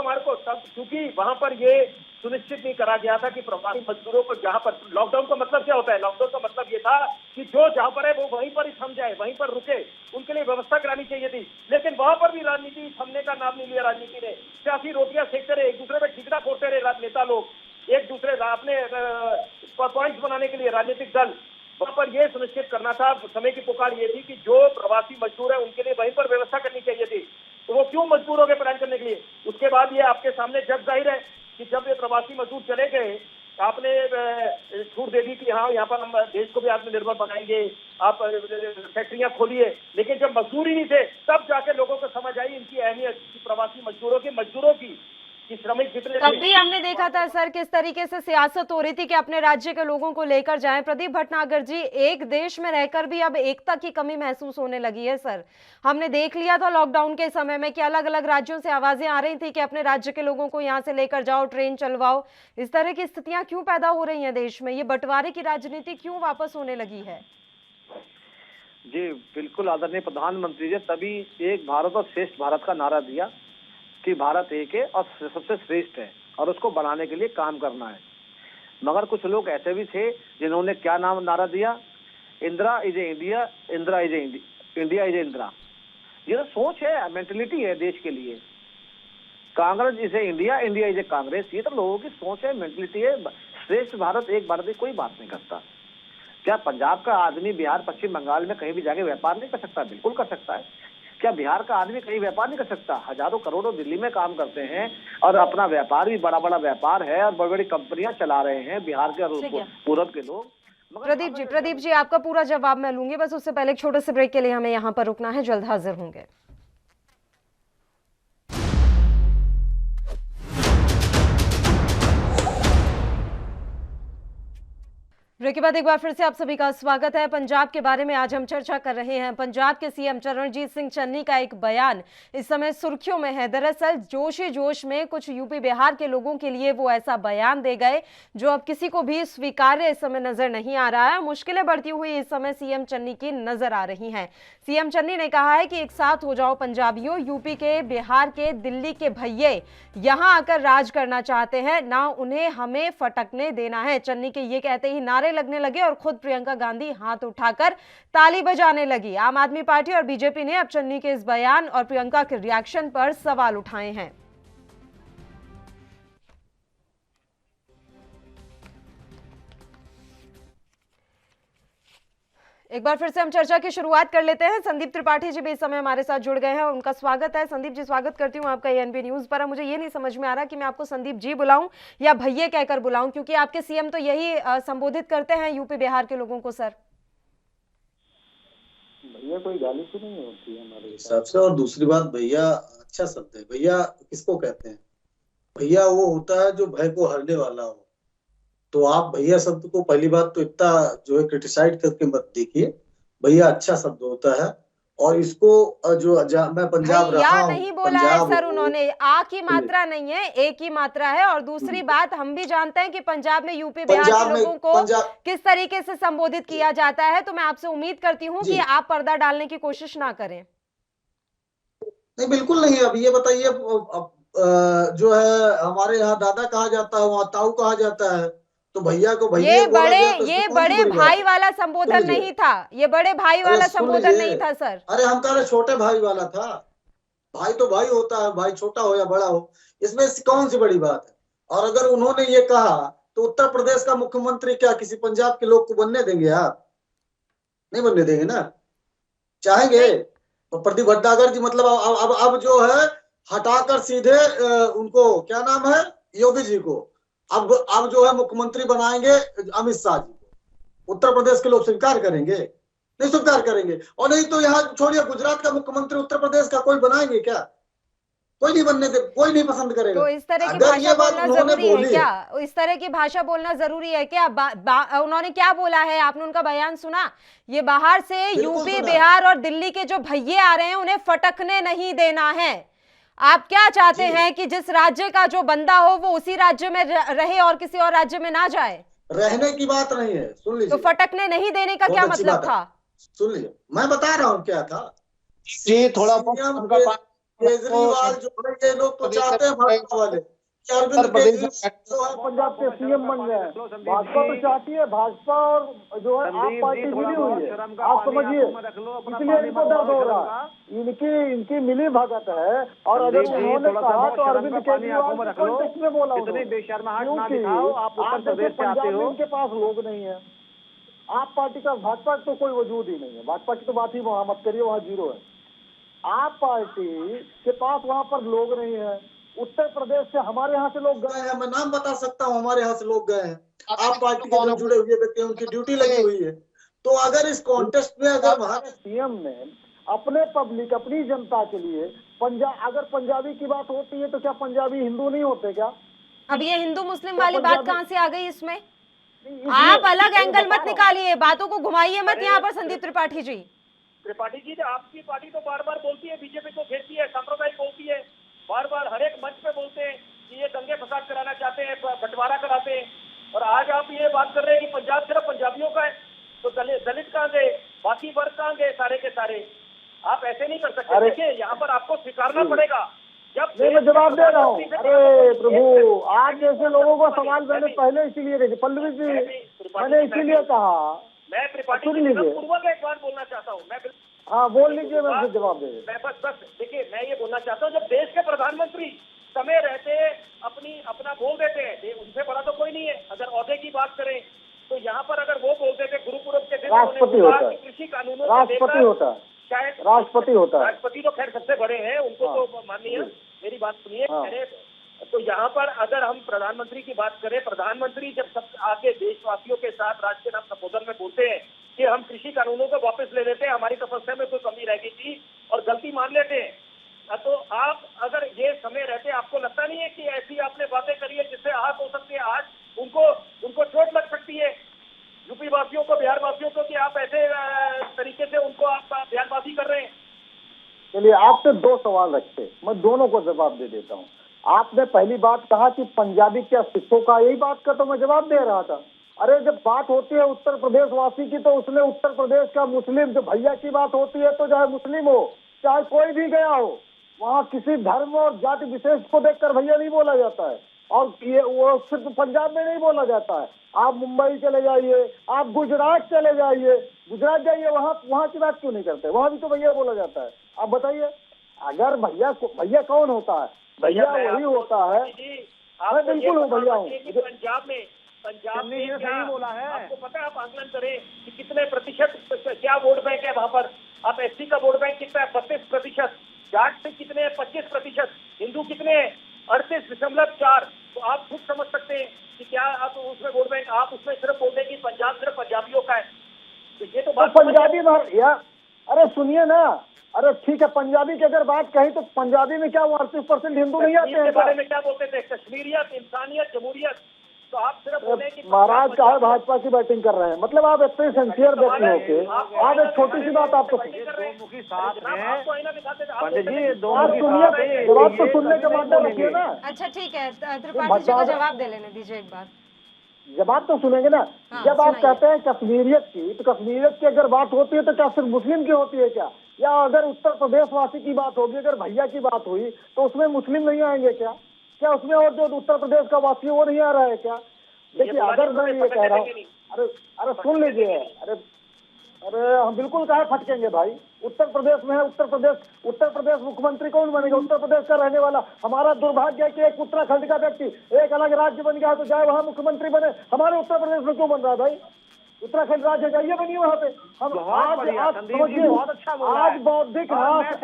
क्योंकि वहां पर ये सुनिश्चित नहीं करा गया था कि प्रवासी मजदूरों को, जहां पर लॉकडाउन का मतलब क्या होता है? लॉकडाउन का मतलब ये था कि जो जहां पर है वो वहीं पर ही थम जाए, वहीं पर रुके, उनके लिए व्यवस्था करानी चाहिए थी। लेकिन वहां पर भी राजनीति थमने का नाम नहीं लिया राजनीति ने। सियासी रोटियां सेकते रहे, एक दूसरे में ठिकरा फोड़ते रहे नेता लोग, एक दूसरे अपने पॉइंट्स बनाने के लिए राजनीतिक दल। वहां पर यह सुनिश्चित करना था, समय की पुकार ये थी कि जो प्रवासी मजदूर है उनके लिए वहीं पर व्यवस्था करनी चाहिए थी, तो वो क्यों मजबूर हो गए पलायन करने के लिए? उसके बाद ये आपके सामने जग जाहिर है कि जब ये प्रवासी मजदूर चले गए, आपने छूट दे दी कि हाँ यहाँ पर हम देश को भी आत्मनिर्भर बनाएंगे, आप फैक्ट्रियां खोलिए। लेकिन जब मजदूर ही नहीं थे, तब जाके लोगों को समझ आई इनकी अहमियत, प्रवासी मजदूरों की श्रमिक जितने तब भी हमने देखा था सर किस तरीके से सियासत हो रही थी कि अपने राज्य के लोगों को लेकर जाएं। प्रदीप भटनागर जी, एक देश में रहकर भी अब एकता की कमी महसूस होने लगी है सर। हमने देख लिया था लॉकडाउन के समय में कि अलग अलग राज्यों से आवाजें आ रही थी कि अपने राज्य के लोगों को यहाँ से लेकर जाओ, ट्रेन चलवाओ। इस तरह की स्थितियां क्यों पैदा हो रही है देश में? ये बंटवारे की राजनीति क्यों वापस होने लगी है? जी बिल्कुल, आदरणीय प्रधानमंत्री जी तभी एक भारत और श्रेष्ठ भारत का नारा दिया कि भारत एक है और सबसे श्रेष्ठ है और उसको बनाने के लिए काम करना है। मगर कुछ लोग ऐसे भी थे जिन्होंने क्या नारा दिया, Indira is a India, Indira is a India is a Indira. ये तो सोच है, मेंटलिटी है देश के लिए। Congress is a India, India is a Congress, ये तो लोगों की सोच है, मेंटलिटी है। श्रेष्ठ भारत, एक भारत, कोई बात नहीं करता। क्या पंजाब का आदमी बिहार, पश्चिम बंगाल में कहीं भी जाके व्यापार नहीं कर सकता? बिल्कुल कर सकता है। क्या बिहार का आदमी कहीं व्यापार नहीं कर सकता? हजारों करोड़ों दिल्ली में काम करते हैं और अपना व्यापार भी बड़ा बड़ा व्यापार है और बड़ी बड़ी कंपनियां चला रहे हैं बिहार के और पूरब के लोग। प्रदीप जी आपका पूरा जवाब मैं लूंगी, बस उससे पहले एक छोटे से ब्रेक के लिए हमें यहाँ पर रुकना है, जल्द हाजिर होंगे। ब्रेक के बाद एक बार फिर से आप सभी का स्वागत है। पंजाब के बारे में आज हम चर्चा कर रहे हैं। पंजाब के सीएम चरणजीत सिंह चन्नी का एक बयान इस समय सुर्खियों में है। दरअसल जोश ही जोश में कुछ यूपी बिहार के लोगों के लिए वो ऐसा बयान दे गए जो अब किसी को भी स्वीकार्य इस समय नजर नहीं आ रहा है। मुश्किलें बढ़ती हुई इस समय सीएम चन्नी की नजर आ रही हैं। सीएम चन्नी ने कहा है कि एक साथ हो जाओ पंजाबियों, यूपी के, बिहार के, दिल्ली के भैये यहां आकर राज करना चाहते हैं, ना उन्हें हमें फटकने देना है। चन्नी के ये कहते ही नारे लगने लगे और खुद प्रियंका गांधी हाथ उठाकर ताली बजाने लगी। आम आदमी पार्टी और बीजेपी ने अब चन्नी के इस बयान और प्रियंका के रिएक्शन पर सवाल उठाए हैं। एक बार फिर से हम चर्चा की शुरुआत कर लेते हैं। संदीप त्रिपाठी जी भी इस समय हमारे साथ जुड़ गए हैं, उनका स्वागत है। संदीप जी, स्वागत करती हूं आपका एएनबी न्यूज पर। मुझे ये नहीं समझ में आ रहा कि मैं आपको संदीप जी बुलाऊं या भैये कहकर बुलाऊं, क्योंकि आपके सीएम तो यही संबोधित करते हैं यूपी बिहार के लोगों को। सर भैया कोई गाली तो नहीं होती है हमारे हिसाब से। और दूसरी बात, भैया अच्छा शब्द है। भैया किसको कहते हैं? भैया वो होता है जो भय को हरने वाला हो। तो आप भैया शब्द को पहली बात तो इतना जो है क्रिटिसाइड करके मत देखिए। भैया अच्छा शब्द होता है। और इसको मैं पंजाब रहा हूं, नहीं बोला है सर उन्होंने, आ की मात्रा नहीं है, ए की मात्रा है। और दूसरी बात, हम भी जानते हैं कि पंजाब में यूपी बिहार के लोगों को किस तरीके से संबोधित किया जाता है। तो मैं आपसे उम्मीद करती हूँ कि आप पर्दा डालने की कोशिश ना करें। नहीं, बिल्कुल नहीं। अब ये बताइए, जो है हमारे यहाँ दादा कहा जाता है, वहाँ ताऊ कहा जाता है, तो भैया को भैया ये बड़े भाई वाला संबोधन नहीं था। ये बड़े भाई वाला संबोधन नहीं था सर। अरे हम कह रहे छोटे भाई वाला था। भाई तो भाई होता है, भाई छोटा हो या बड़ा हो, इसमें कौन सी बड़ी बात है। और अगर उन्होंने ये कहा तो उत्तर प्रदेश का मुख्यमंत्री क्या किसी पंजाब के लोग को बनने देंगे? आप नहीं बनने देंगे ना। चाहेंगे तो प्रदीप भट्टागर जी, मतलब अब जो है हटाकर सीधे उनको क्या नाम है, योगी जी को अब जो है मुख्यमंत्री बनाएंगे अमित शाह जी को। उत्तर प्रदेश के लोग स्वीकार करेंगे? नहीं स्वीकार करेंगे। और नहीं तो यहाँ छोड़िए, गुजरात का मुख्यमंत्री उत्तर प्रदेश का कोई बनाएंगे क्या? कोई नहीं बनने दे, कोई नहीं पसंद करेगा। तो इस तरह की भाषा बोलना जरूरी है क्या? इस तरह की भाषा बोलना जरूरी है क्या? उन्होंने क्या बोला है? आपने उनका बयान सुना? ये बाहर से यूपी बिहार और दिल्ली के जो भैये आ रहे हैं उन्हें फटकने नहीं देना है। आप क्या चाहते हैं कि जिस राज्य का जो बंदा हो वो उसी राज्य में रहे और किसी और राज्य में ना जाए? रहने की बात नहीं है, सुन लीजिए। तो फटकने नहीं देने का क्या मतलब था? सुन लीजिए, मैं बता रहा हूँ क्या था जी। थोड़ा केजरीवाल जो है, ये लोग तो चाहते हैं भाजपा वाले अरविंद केजरीवाल जो है पंजाब के सीएम बन गए। भाजपा तो चाहती है, भाजपा और जो है आप पार्टी मिली हुई है, आप समझिए, इसलिए इनको दर्द हो रहा है। इनकी मिली भगत है। और अगर उन्होंने कहा तो अरविंद केजरीवाल में बोला, इनके पास लोग नहीं है। आप पार्टी का, भाजपा तो कोई वजूद ही नहीं है। भाजपा की तो बात ही वहां मत करिए, वहां जीरो है। आप पार्टी के पास वहां पर लोग नहीं है। उत्तर प्रदेश से हमारे यहाँ से लोग गए हैं, मैं नाम बता सकता हूँ, हमारे यहाँ से लोग गए हैं। आप पार्टी के जो जुड़े हुए व्यक्ति, उनकी ड्यूटी लगी हुई है। तो अगर इस कॉन्टेस्ट में अगर हमारे सीएम ने अपने पब्लिक, अपनी जनता के लिए अगर पंजाबी की बात होती है तो क्या पंजाबी हिंदू नहीं होते क्या? अब ये हिंदू मुस्लिम वाली बात कहाँ से आ गई इसमें? आप अलग एंगल मत निकालिए, बातों को घुमाइए मत यहाँ पर। संदीप त्रिपाठी जी, आपकी पार्टी तो बार बार बोलती है, बीजेपी को घेरती है, सांप्रदायिक बोलती है, बार बार हर एक मंच पे बोलते हैं कि ये दंगे फसाद कराना चाहते हैं, बंटवारा कराते हैं। और आज आप ये बात कर रहे हैं कि पंजाब सिर्फ पंजाबियों का है, तो दलित कहाँ गए, बाकी वर्ग कहाँ गए, सारे के सारे? आप ऐसे नहीं कर सकते। देखिए, यहाँ पर आपको स्वीकारना पड़ेगा। जब मैं जवाब दे रहा हूँ। अरे प्रभु, आज जैसे लोगों को सवाल मैंने पहले इसीलिए पल्लवी जी, मैंने इसीलिए कहा, मैं त्रिपाठी पूर्वक एक बात बोलना चाहता हूँ। मैं हाँ बोल लीजिए, मैं जवाब दे। मैं बस देखिए, मैं ये बोलना चाहता हूँ, जब देश के प्रधानमंत्री समय रहते अपना बोल देते हैं, उनसे बड़ा तो कोई नहीं है। अगर औहदे की बात करें तो यहाँ पर अगर वो बोलते थे गुरुपुरब के दिन राष्ट्रपति होता है, कृषि कानूनों राष्ट्रपति होता है, शायद राष्ट्रपति होता है। राष्ट्रपति तो खैर सबसे बड़े हैं, उनको तो माननीय। मेरी बात सुनिए। तो यहाँ पर अगर हम प्रधानमंत्री की बात करें, प्रधानमंत्री जब सब आके देशवासियों के साथ राष्ट्र के नाम संबोधन में बोलते हैं कि हम कृषि कानूनों को वापस ले लेते हैं, हमारी तपस्या में कोई कमी रह गई थी और गलती मान लेते हैं, तो आप अगर ये समय रहते, आपको लगता नहीं है कि ऐसी आपने बातें करी है जिससे आहत हो सकती है, आज उनको चोट लग सकती है? यूपी वासियों को, बिहार वासियों को, कि आप ऐसे तरीके से उनको आप बयानबाजी कर रहे हैं? चलिए, आपने दो सवाल रखे, मैं दोनों को जवाब दे देता हूँ। आपने पहली बात कहा कि पंजाबी क्या सिखों का, यही बात का तो मैं जवाब दे रहा था। अरे जब बात होती है उत्तर प्रदेश वासी की, तो उसमें उत्तर प्रदेश का मुस्लिम जो भैया की बात होती है, तो चाहे मुस्लिम हो चाहे कोई भी गया हो, वहाँ किसी धर्म और जाति विशेष को देखकर भैया नहीं बोला जाता है। और ये वो सिर्फ पंजाब में नहीं बोला जाता है। आप मुंबई चले जाइए, आप गुजरात चले जाइए, गुजरात जाइए, वहाँ की बात क्यों नहीं करते? वहाँ भी तो भैया बोला जाता है। आप बताइए, अगर भैया कौन होता है? भैया वही होता है। मैं बिल्कुल हूँ भैया हूँ। पंजाब में सही बोला है। आपको पता है, आप आकलन करें कि कितने प्रतिशत क्या वोट बैंक है वहाँ पर। आप एससी का वोट बैंक कितना है? 32%। जाट से कितने? 25%। हिंदू कितने? 38.4। तो आप खुद समझ सकते हैं कि क्या आप उसमें वोट बैंक, आप उसमें सिर्फ बोलते कि पंजाब सिर्फ पंजाबियों का है। तो ये तो बात पंजाबी यार, अरे सुनिए ना, अरे ठीक है, पंजाबी की अगर बात कही तो पंजाबी में क्या 38% हिंदू नहीं आते हैं? बारे में क्या बोलते थे? कश्मीरियत, इंसानियत, जमहूरियत। तो आप सिर्फ बोले कि महाराज का भाजपा की बैटिंग कर रहे हैं। मतलब आप इतने सिंसियर व्यक्ति होके आप एक छोटी सी बात आपको पंडित जी, जवाब तो सुनने के बाद रखिए ना। अच्छा ठीक है, त्रिपाठी जी को जवाब दे लेने दीजिए एक बार। जवाब तो सुनेंगे ना। जब आप कहते हैं कश्मीरियत की, तो कश्मीरियत की अगर बात होती है तो क्या सिर्फ मुस्लिम की होती है क्या? या अगर उत्तर प्रदेश वासी की बात होगी, अगर भैया की बात हुई, तो उसमें मुस्लिम नहीं आएंगे क्या? क्या उसमें और जो उत्तर प्रदेश का वासी है वो नहीं आ रहा है क्या? देखिए, अगर मैं ये कह रहा हूँ, अरे सुन लीजिए, अरे हम बिल्कुल कहाँ फटकेंगे भाई। उत्तर प्रदेश में है, उत्तर प्रदेश मुख्यमंत्री कौन बनेगा? उत्तर प्रदेश का रहने वाला। हमारा दुर्भाग्य है कि एक उत्तराखंड का व्यक्ति एक अलग राज्य बन गया, तो जाए वहाँ मुख्यमंत्री बने। हमारे उत्तर प्रदेश में क्यों बन रहा है भाई? उत्तराखंड राज्य जाइए, बनिए वहाँ पे। हम आज बौद्धिक आज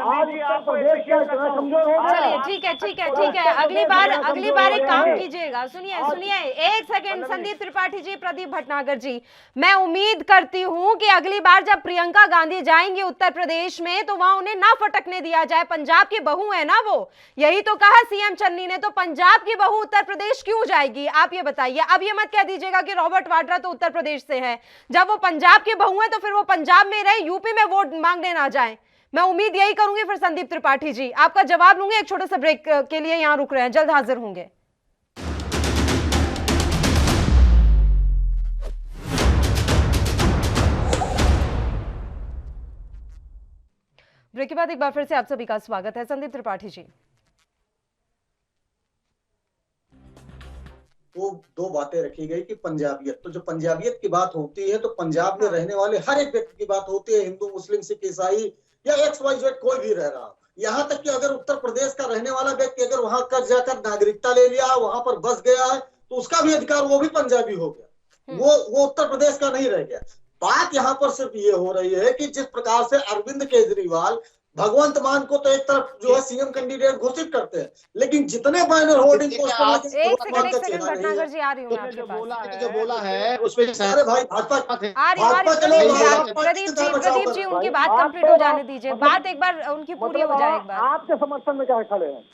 प्रदेश का इतना कमजोर हो गया। चलिए ठीक है। अगली बार एक काम कीजिएगा। सुनिए 1 सेकंड। संदीप त्रिपाठी जी, प्रदीप भटनागर जी, मैं उम्मीद करती हूँ कि अगली बार जब प्रियंका गांधी जाएंगी उत्तर प्रदेश में, तो वहां उन्हें ना फटकने दिया जाए। पंजाब की बहू है ना वो, यही तो कहा सीएम चन्नी ने। तो पंजाब की बहू उत्तर प्रदेश क्यों जाएगी? आप ये बताइए। अब ये मत कह दीजिएगा कि रॉबर्ट वाड्रा तो उत्तर प्रदेश से है। जब वो पंजाब की बहू है तो फिर वो पंजाब में रहे, यूपी में वोट मांगने ना जाए। मैं उम्मीद यही करूंगी। फिर संदीप त्रिपाठी जी, आपका जवाब लूंगी। एक छोटे से ब्रेक के लिए यहां रुक रहे हैं, जल्द हाजिर होंगे। ब्रेक के बाद एक बार फिर से आप सभी का स्वागत है। संदीप त्रिपाठी जी, वो दो बातें रखी गई कि पंजाबियत, तो जो पंजाबियत की बात होती है तो पंजाब में रहने वाले हर एक व्यक्ति की बात होती है, हिंदू, मुस्लिम, सिख, ईसाई या XYZ कोई भी रह रहा। यहाँ तक कि अगर उत्तर प्रदेश का रहने वाला व्यक्ति अगर वहां कर जाकर नागरिकता ले लिया, वहां पर बस गया है, तो उसका भी अधिकार, वो भी पंजाबी हो गया, वो उत्तर प्रदेश का नहीं रह गया। बात यहाँ पर सिर्फ ये हो रही है कि जिस प्रकार से अरविंद केजरीवाल भगवंत मान को तो एक तरफ जो है सीएम कैंडिडेट घोषित करते हैं, लेकिन जितने बैनर होर्डिंग जो बोला है उसमें सारे भाई भाजपा प्रदीप जी उनकी बात कंप्लीट हो जाने दीजिए। बात एक बार उनकी पूरी हो जाए। एक बार आपके समर्थन में क्या खड़े हैं?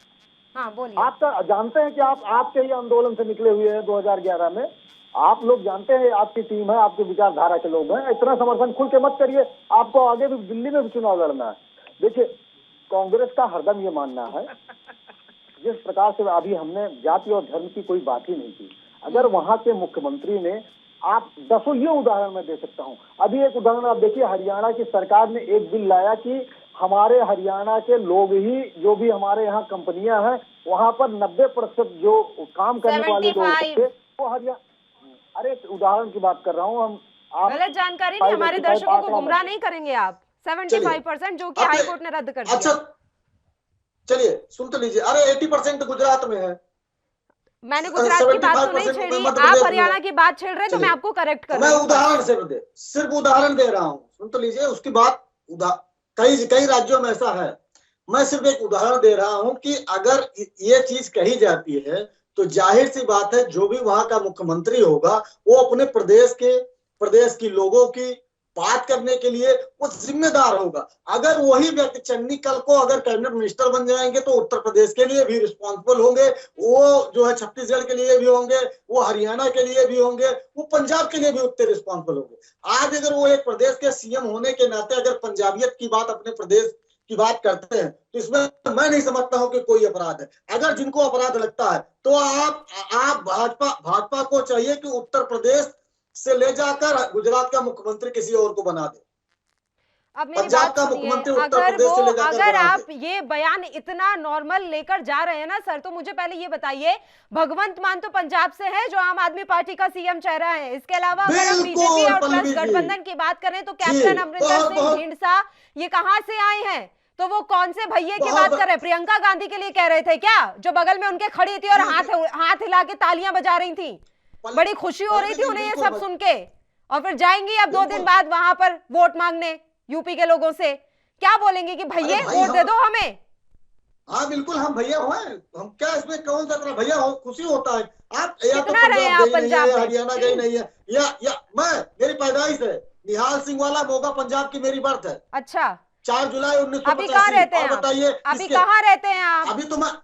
हाँ बोलिए। आप जानते हैं कि आपके ही आंदोलन से निकले हुए हैं 2011 में। आप लोग जानते हैं, आपकी टीम है, आपकी विचारधारा के लोग हैं। इतना समर्थन खुल के मत करिए, आपको आगे भी दिल्ली में भी चुनाव लड़ना है। देखिए, कांग्रेस का हरदम ये मानना है, जिस प्रकार से अभी हमने जाति और धर्म की कोई बात ही नहीं की। अगर वहां के मुख्यमंत्री ने, आप दसों ये उदाहरण मैं दे सकता हूं। अभी एक उदाहरण आप देखिए, हरियाणा की सरकार ने एक बिल लाया कि हमारे हरियाणा के लोग ही, जो भी हमारे यहाँ कंपनियां हैं, वहां पर 90% जो काम करने वाले लोग थे वो हरियाणा। अरे उदाहरण की बात कर रहा हूँ हम। गलत जानकारी नहीं, हमारे दर्शकों को गुमराह नहीं करेंगे आप। 75% जो कि हाई कोर्ट ने रद्द कर दिया। अच्छा चलिए सुन तो लीजिए। अरे 80% गुजरात में है। मैंने गुजरात की बात तो नहीं छेड़ी, आप हरियाणा की बात छेड़ रहे हैं, तो मैं आपको करेक्ट कर रहा हूं। मैं उदाहरण सिर्फ उदाहरण दे रहा हूं, सुन तो लीजिए। उसकी बात कई राज्यों में ऐसा है। मैं सिर्फ एक उदाहरण दे रहा हूं कि अगर ये चीज कही जाती है तो जाहिर सी बात है जो भी वहां का मुख्यमंत्री होगा वो अपने प्रदेश की लोगों की बात करने के लिए वो जिम्मेदार होगा। अगर वही व्यक्ति चन्नी कल को अगर कैबिनेट मिनिस्टर बन जाएंगे तो उत्तर प्रदेश के लिए भी रिस्पॉन्सिबल होंगे, वो जो है छत्तीसगढ़ के लिए भी होंगे, वो हरियाणा के लिए भी होंगे, वो पंजाब के लिए भी उतने रिस्पॉन्सिबल होंगे। आज अगर वो एक प्रदेश के सीएम होने के नाते अगर पंजाबियत की बात अपने प्रदेश की बात करते हैं तो इसमें मैं नहीं समझता हूं कि कोई अपराध है। अगर जिनको अपराध लगता है तो आप भाजपा को चाहिए कि उत्तर प्रदेश से ले जाकर गुजरात का मुख्यमंत्री किसी और को बना दे। अब मेरी पंजाब बात का सुनिए, मुख्यमंत्री उत्तर प्रदेश से ले जाकर अगर बना आप दे। ये बयान इतना नॉर्मल लेकर जा रहे हैं ना सर, तो मुझे पहले ये बताइए, भगवंत मान तो पंजाब से है जो आम आदमी पार्टी का सीएम चेहरा है। इसके अलावा अगर हम बीजेपी और प्लस गठबंधन की बात करें तो कैप्टन अमरिंदर सिंह ढींढसा ये कहां से आए हैं? तो वो कौन से भैये की बात कर रहे हैं? प्रियंका गांधी के लिए कह रहे थे क्या, जो बगल में उनके खड़ी थी और हाथ हिला के तालियां बजा रही थी? बड़ी खुशी हो रही थी उन्हें ये सब सुन के, और फिर जाएंगी अब 2 दिन बाद वहां पर वोट मांगने यूपी के लोगों से। क्या बोलेंगे कि भैया वोट दे दो हमें? हाँ बिल्कुल, हम भैया हो, हम क्या इसमें कौन सा तरह भैया हो, खुशी होता है। आप या तो पंजाब गई नहीं है, हरियाणा गई नहीं है, या मैं मेरी पैदाइश है निहाल सिंह वाला मोगा, पंजाब की मेरी बर्थ है। अच्छा, 4 जुलाई 1985। अभी कहाँ रहते हैं? बताइए अभी कहाँ रहते हैं आप?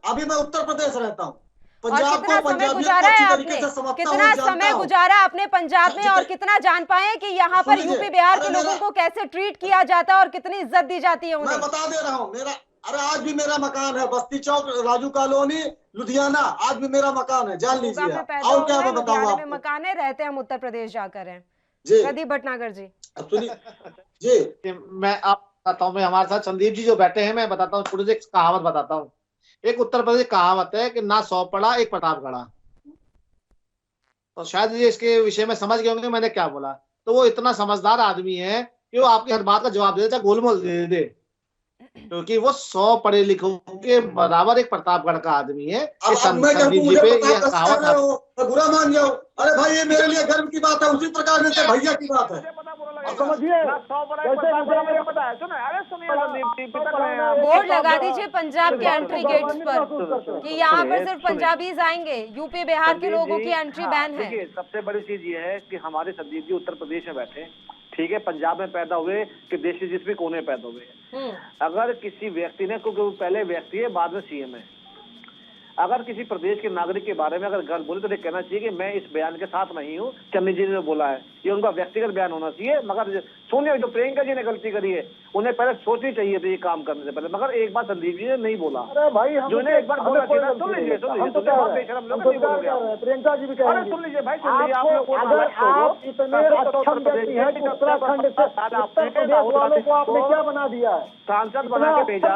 अभी मैं उत्तर प्रदेश रहता हूँ। और कितना समय गुजारा है आपने? कितना समय गुजारा आपने पंजाब में, और कितना जान पाए कि यहाँ पर यूपी बिहार के लोगों को कैसे ट्रीट किया जाता है और कितनी इज्जत दी जाती है उन्हें? मैं बता दे रहा हूँ, अरे आज भी मेरा मकान है बस्ती चौक, राजू कॉलोनी, लुधियाना, आज भी मेरा मकान है, जान लीजिए। और क्या मैं बताऊँ आपको? मकाने रहते हैं हम उत्तर प्रदेश जाकर हैं। जी प्रदीप भटनागर जी। सुनिए जी, मैं आप बताता हूँ, मैं हमारे साथ संदीप जी जो बैठे हैं, मैं बताता हूँ छोटी सी कहावत बताता हूँ। एक उत्तर प्रदेश कहावत है कि ना 100 पड़ा एक प्रताप गढ़ा। तो शायद ये इसके विषय में समझ गए होंगे मैंने क्या बोला। तो वो इतना समझदार आदमी है कि वो आपकी हर बात का जवाब दे दे, चाहे गोलमोल दे दे, क्योंकि वो 100 पढ़े लिखों के बराबर एक प्रतापगढ़ का आदमी है। बुरा मान जाओ, अरे भाई ये मेरे लिए गर्व की बात है, उसी प्रकार से भैया की बात है। बोर्ड लगा दीजिए पंजाब के एंट्री गेट्स पर कि यहाँ पर सिर्फ पंजाबीज आएंगे, यूपी बिहार के लोगों की एंट्री बैन है। देखिए, सबसे बड़ी चीज ये है कि हमारे संदीप जी उत्तर प्रदेश में बैठे, ठीक है, पंजाब में पैदा हुए कि देश के जिस भी कोने पैदा हुए। अगर किसी व्यक्ति ने, क्योंकि पहले व्यक्ति है बाद में सीएम है, अगर किसी प्रदेश के नागरिक के बारे में अगर गलत बोले तो कहना चाहिए कि मैं इस बयान के साथ नहीं हूँ, चन्नी जी ने बोला है, ये उनका व्यक्तिगत बयान होना चाहिए। मगर सोनिया जो प्रियंका जी ने गलती करी है, उन्हें पहले सोचनी चाहिए थी ये काम करने से पहले। मगर एक बात संदीप जी ने नहीं बोला, अरे भाई जो ने एक बार बोला, सुन लीजिए प्रियंका जी भी कह सुन लीजिए भाई, आप इतने अक्षम व्यक्ति हैं कि उत्तराखंड से उत्तर प्रदेश वालों को आपने क्या बना दिया है? सांसद बना के भेजा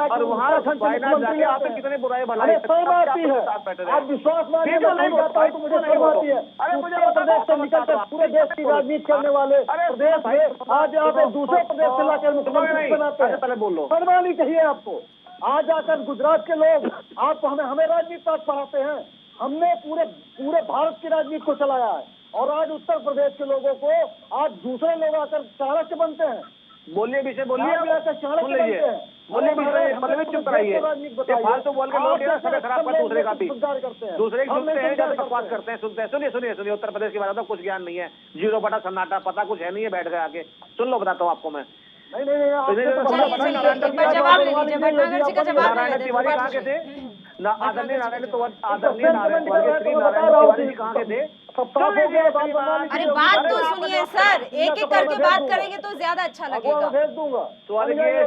और वहाँ कितने बुराई भलाई आती है। आप विश्वास मानिए, मैं नहीं जाता हूँ तो मुझे शर्म आती है। उत्तर प्रदेश से निकलकर पूरे देश की राजनीति करने वाले प्रदेश में आज आप एक दूसरे प्रदेश से लाकर मुख्यमंत्री बनाते हैं। पहले बोलो, शर्म आनी चाहिए आपको। आज आकर गुजरात के लोग आप हमें राजनीति तक पढ़ाते हैं। हमने पूरे भारत की राजनीति को चलाया है, और आज उत्तर प्रदेश के लोगों को आज दूसरे लोग आकर चाणक्य बनते हैं। बोलिए विषय बोलिए, सुन लीजिए, बोलिए विषय, मतलब चुप कराइए। फालतू बोल के लोग खराब कर दूसरे का भी, दूसरे की सुनते हैं, ज्यादा बकवास करते हैं, सुनते हैं। सुनिए उत्तर प्रदेश के बारे में कुछ ज्ञान नहीं है, 0 बटा सन्नाटा, पता कुछ है नहीं है, बैठ गए आके सुन लो, बताता हूँ आपको मैं। नारायण तिवारी कहाँ के थे? आदरणीय नारायण तिवारी जी कहाँ के थे? अरे बात तो सुनिए सर, एक एक करके बात करेंगे तो ज्यादा अच्छा लगेगा।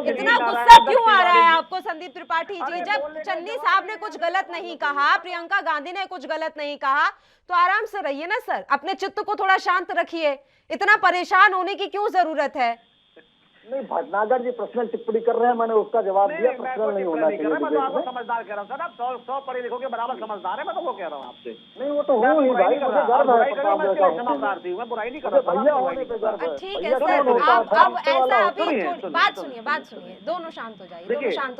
इतना गुस्सा क्यों आ रहा है आपको संदीप त्रिपाठी जी? जब चन्नी साहब ने कुछ गलत नहीं कहा, प्रियंका गांधी ने कुछ गलत नहीं कहा, तो आराम से रहिए ना सर, अपने चित्त को थोड़ा शांत रखिए। इतना परेशान होने की क्यों जरूरत है? नहीं, भटनागर जी पर्सनल टिप्पणी कर रहे हैं, मैंने उसका जवाब दिया। पर्सनल नहीं होना चाहिए। मैं तो आपको समझदार कह रहा हूँ सर, आप 100 पढ़े लिखोगे के बराबर समझदार है, मैं तो वो कह रहा हूँ आपसे। नहीं, वो तो हूँ ही भाई, मुझे गर्व है, समझदार थी मैं, बुराई नहीं कर रहा। भैया होने पे गर्व है। ठीक है सर, अब ऐसा अभी बात सुनिए, दोनों शांत हो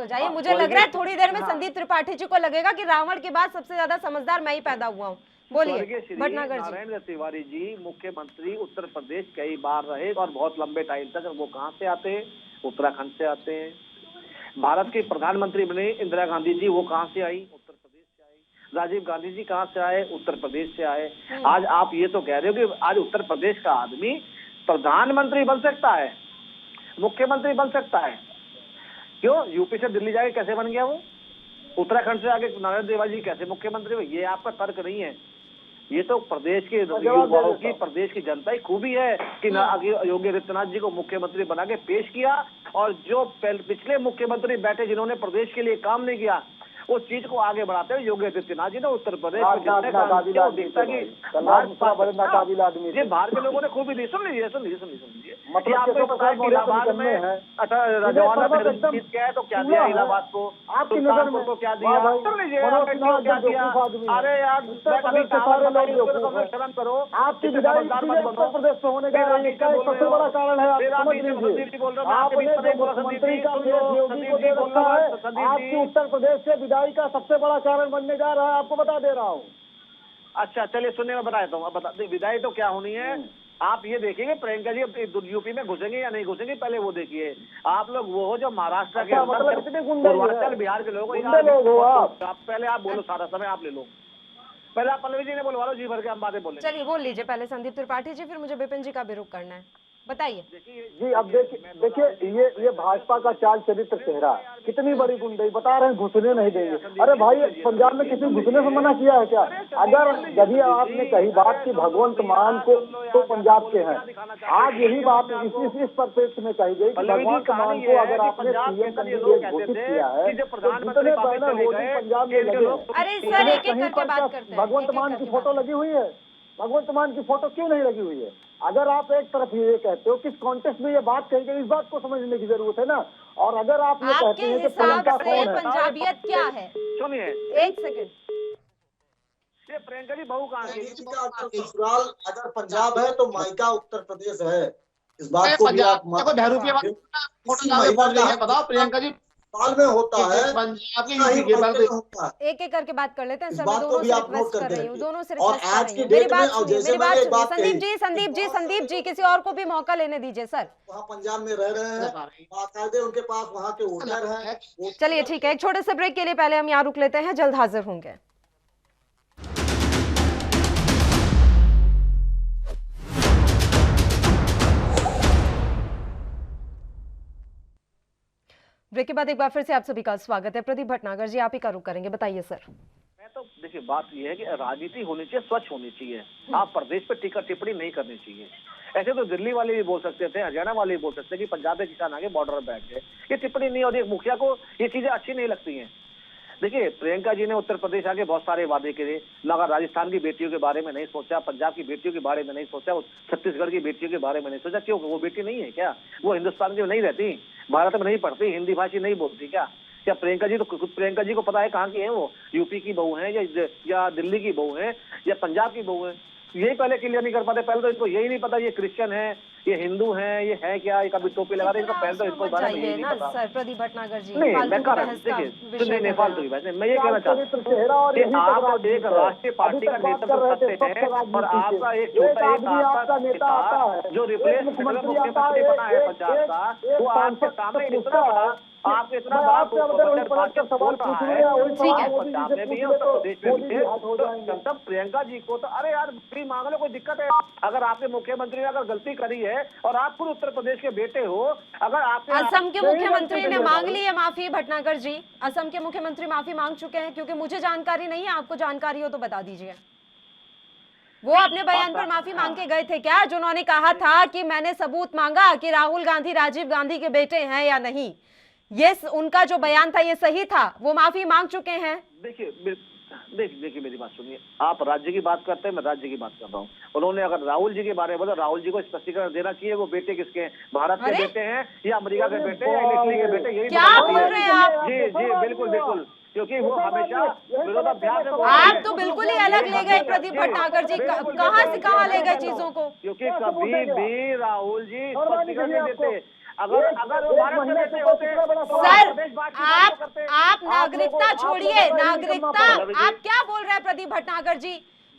जाइए, मुझे लग रहा है थोड़ी देर में संदीप त्रिपाठी जी को लगेगा कि रावण के बाद सबसे ज्यादा समझदार मैं ही पैदा हुआ हूँ। बोलिए भटनागर जी। नारायण तिवारी जी मुख्यमंत्री उत्तर प्रदेश कई बार रहे और बहुत लंबे टाइम तक। वो कहाँ से आते हैं? उत्तराखंड से आते हैं। भारत के प्रधानमंत्री बने इंदिरा गांधी जी, वो कहाँ से आई? उत्तर प्रदेश से आई। राजीव गांधी जी कहाँ से आए? उत्तर प्रदेश से आए। आज आप ये तो कह रहे हो कि आज उत्तर प्रदेश का आदमी प्रधानमंत्री बन सकता है, मुख्यमंत्री बन सकता है। क्यों? यूपी से दिल्ली जाके कैसे बन गया वो? उत्तराखंड से आगे नारायण देवाल जी कैसे मुख्यमंत्री हुए? ये आपका तर्क नहीं है, ये तो प्रदेश के युवाओं की, प्रदेश की जनता की खूबी है कि योगी आदित्यनाथ जी को मुख्यमंत्री बना के पेश किया, और जो पिछले मुख्यमंत्री बैठे जिन्होंने प्रदेश के लिए काम नहीं किया, उस चीज को आगे बढ़ाते हुए योगी आदित्यनाथ जी ने उत्तर प्रदेश में ये बाहर के लोगों ने खूबी दी। सुन लीजिए मतलब आपको पता है कि इलाहाबाद में जवाहरलाल जीत गया है तो क्या दिया इलाहाबाद को, सुल्तानपुर को क्या दिया, सुन लीजिए क्या दिया। अरे यार शर्म करो, आपकी उत्तर प्रदेश में होने का सबसे बड़ा कारण है, संदीप जी बोल रहे हो, उत्तर प्रदेश से विदाई का सबसे बड़ा कारण बनने जा रहा है, आपको बता दे रहा हूँ। अच्छा चलिए सुनने में बताया तो बता, विदाई तो क्या होनी है आप ये देखिए प्रियंका जी यूपी में घुसेंगे या नहीं घुसेंगे, पहले वो देखिए। आप लोग वो हो जो महाराष्ट्र के पूर्वांचल बिहार के लोग आप पहले आप बोलो, सारा समय आप ले लो, पहले आप पल्लवी जी ने बोलवा लो, जी भर के हम बातें बोले। चलिए बोल लीजिए पहले संदीप त्रिपाठी जी, फिर मुझे विपिन जी का भी रुख करना है, बताइए। जी अब देखिए ये भाजपा का चाल चरित्र चेहरा, कितनी बड़ी गुंडई, बता रहे हैं घुसने नहीं देंगे। अरे भाई पंजाब में किसी घुसने से मना किया है क्या? अगर यदि आपने कही बात की भगवंत मान को तो पंजाब के हैं, आज यही बात इस परिप्रेक्ष्य में कही गई कि भगवंत मान को अगर आपने सीएम कैंडिडेट घोषित किया है तो जितने बैनर होर्डिंग पंजाब में लगे हैं, अरे सर एक एक करके बात करते हैं, भगवंत मान की फोटो लगी हुई है, भगवंत मान की फोटो क्यों नहीं लगी हुई है? अगर आप एक तरफ ये कहते हो किस कॉन्टेक्स्ट में ये बात कही गई, इस बात को समझने की जरूरत है ना। और अगर आप ये कहते हैं कि प्रियंका कौन है, पंजाबियत क्या है, सुनिए एक सेकंड, ये प्रियंका जी बहू कहाँ की? ससुराल अगर पंजाब है तो मायका उत्तर प्रदेश है, इस बात को भी आप बताओ। प्रियंका जी साल में होता है, एक एक करके बात कर लेते हैं। सब दोनों से रिक्वेस्ट कर रही हूँ, दोनों से और रिक्वेस्ट आज कर की रही हूँ, मेरी डेट में और जैसे मैंने एक बात कही, संदीप जी किसी और को भी मौका लेने दीजिए सर। वहाँ पंजाब में रह रहे हैं, बाकायदे उनके पास वहाँ के वोटर हैं। चलिए ठीक है, एक छोटे से ब्रेक के लिए पहले हम यहाँ रुक लेते हैं, जल्द हाजिर होंगे। ब्रेक के बाद एक बार फिर से आप सभी का स्वागत है। प्रदीप भटनागर जी आप ही का रुख करेंगे, बताइए सर। मैं तो देखिए बात यह है कि राजनीति होनी चाहिए, स्वच्छ होनी चाहिए, आप प्रदेश पे टीका टिप्पणी नहीं करनी चाहिए। ऐसे तो दिल्ली वाले भी बोल सकते थे, हरियाणा वाले भी बोल सकते थे कि पंजाब के किसान आगे बॉर्डर पर बैठ गए, ये टिप्पणी नहीं होती। एक मुखिया को ये चीजें अच्छी नहीं लगती हैं। देखिए प्रियंका जी ने उत्तर प्रदेश आके बहुत सारे वादे करे, मगर राजस्थान की बेटियों के बारे में नहीं सोचा, पंजाब की बेटियों के बारे में नहीं सोचा, छत्तीसगढ़ की बेटियों के बारे में नहीं सोचा। क्यों? वो बेटी नहीं है क्या? वो हिंदुस्तान की नहीं रहती, भारत में नहीं पढ़ती, हिंदी भाषी नहीं बोलती क्या? क्या प्रियंका जी तो खुद प्रियंका जी को पता है कहाँ की है वो? यूपी की बहू है या दिल्ली की बहू है या पंजाब की बहू है? यही पहले क्लियर नहीं कर पाते। पहले तो इनको यही नहीं पता ये क्रिश्चियन है, ये हिंदू है, ये है क्या, ये कभी टोपी लगा रहे, इनको पहले तो इनको बारे में यही नहीं पता। सर प्रदीप भटनागर जी नहीं मैं कह रहा हूँ, देखिए नहीं फालतू की बात नहीं, मैं ये कहना चाहता हूँ कि आप एक राष्ट्रीय पार्टी का नेतृत्व करते हैं और आपका एक छोटा आपका नेता जो रिप्लेस मुख्यमंत्री बना है पंजाब का, वो आपके सामने इतना बड़ा आप इतना बड़ा सवाल पूछ रहे हैं, पंजाब में भी है, उत्तर प्रदेश में भी है, तब प्रियंका जी को तो अरे यार फ्री मांग लो, कोई दिक्कत है? अगर आपके मुख्यमंत्री ने अगर गलती करी है और आप खुद उत्तर प्रदेश के बेटे हो, अगर आपके असम के मुख्यमंत्री ने मांग ली है माफी, भटनागर जी असम के मुख्यमंत्री माफी मांग चुके हैं, क्योंकि मुझे जानकारी नहीं है, आपको जानकारी हो तो बता दीजिए। वो अपने बयान पर माफी मांग के गए थे क्या, जिन्होंने कहा था कि मैंने सबूत मांगा कि राहुल गांधी राजीव गांधी के बेटे हैं या नहीं? ये उनका जो बयान था ये सही था, वो माफी मांग चुके हैं। देखिए मेरी बात सुनिए, आप राज्य की बात करते हैं, मैं राज्य की बात कर रहा हूँ। उन्होंने अगर राहुल जी के बारे में बोला, राहुल जी को स्पष्टीकरण देना चाहिए वो बेटे किसके हैं, भारत के बेटे हैं या अमेरिका के बेटे या इटली के बेटे, यही क्या बोल रहे हैं आप? जी बिल्कुल, क्योंकि वो हमेशा विरोधाभ्यास। आप तो बिल्कुल ही अलग ले गए प्रदीप भटनागर जी, कहाँ से कहाँ ले गए चीजों को? क्योंकि कभी भी राहुल जी स्पष्टीकरण नहीं देते। अगर भारत के बेटे होते सर, आप नागरिकता छोड़िए, नागरिकता आप क्या बोल रहे हैं प्रदीप भटनागर जी?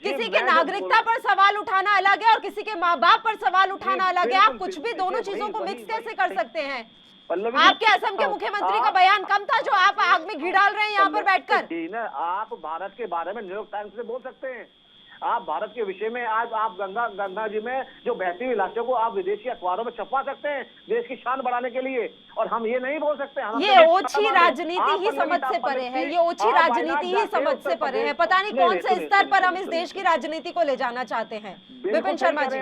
किसी के नागरिकता पर सवाल उठाना अलग है और किसी के माँ बाप पर सवाल उठाना अलग है। आप कुछ भी दोनों चीजों को मिक्स कैसे कर सकते हैं? आपके असम के मुख्यमंत्री का बयान कम था जो आप आग में घी डाल रहे हैं यहाँ पर बैठकर? आप भारत के बारे में न्यूयॉर्क टाइम्स से बोल सकते हैं, आप भारत के विषय में आज आप गंगा जी में जो बहती हुई लाशों को आप विदेशी अखबारों में छपवा सकते हैं देश की शान बढ़ाने के लिए, और हम ये नहीं बोल सकते। ये ओछी राजनीति ही समझ से परे है, ये ओछी राजनीति ही समझ से परे है। पता नहीं कौन से स्तर पर हम इस देश की राजनीति को ले जाना चाहते हैं। विपिन शर्मा जी,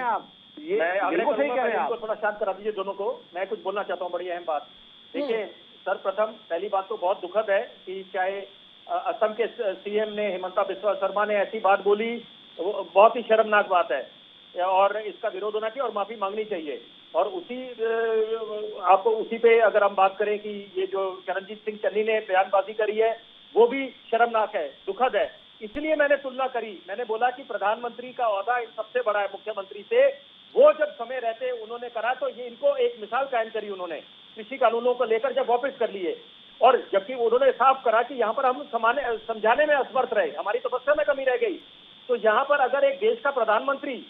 ये बिल्कुल सही कह रहे हैं आप। थोड़ा शांत करा दीजिए दोनों को, मैं कुछ बोलना चाहता हूँ, बड़ी अहम बात। देखिए सर्वप्रथम पहली बात तो बहुत दुखद है कि चाहे असम के सीएम ने हिमंता बिस्वा शर्मा ने ऐसी बात बोली, बहुत ही शर्मनाक बात है और इसका विरोध होना चाहिए और माफी मांगनी चाहिए। और उसी पे अगर हम बात करें कि ये जो चरणजीत सिंह चन्नी ने बयानबाजी करी है वो भी शर्मनाक है, दुखद है। इसलिए मैंने तुलना करी, मैंने बोला कि प्रधानमंत्री का ओहदा सबसे बड़ा है मुख्यमंत्री से, वो जब समय रहते उन्होंने करा तो ये इनको एक मिसाल कायम करी उन्होंने कृषि कानूनों को लेकर जब वापस कर लिए, और जबकि उन्होंने साफ करा कि यहाँ पर हम समझाने में असमर्थ रहे, हमारी तपस्या में कमी रह गई। तो यहाँ पर अगर एक देश का प्रधानमंत्री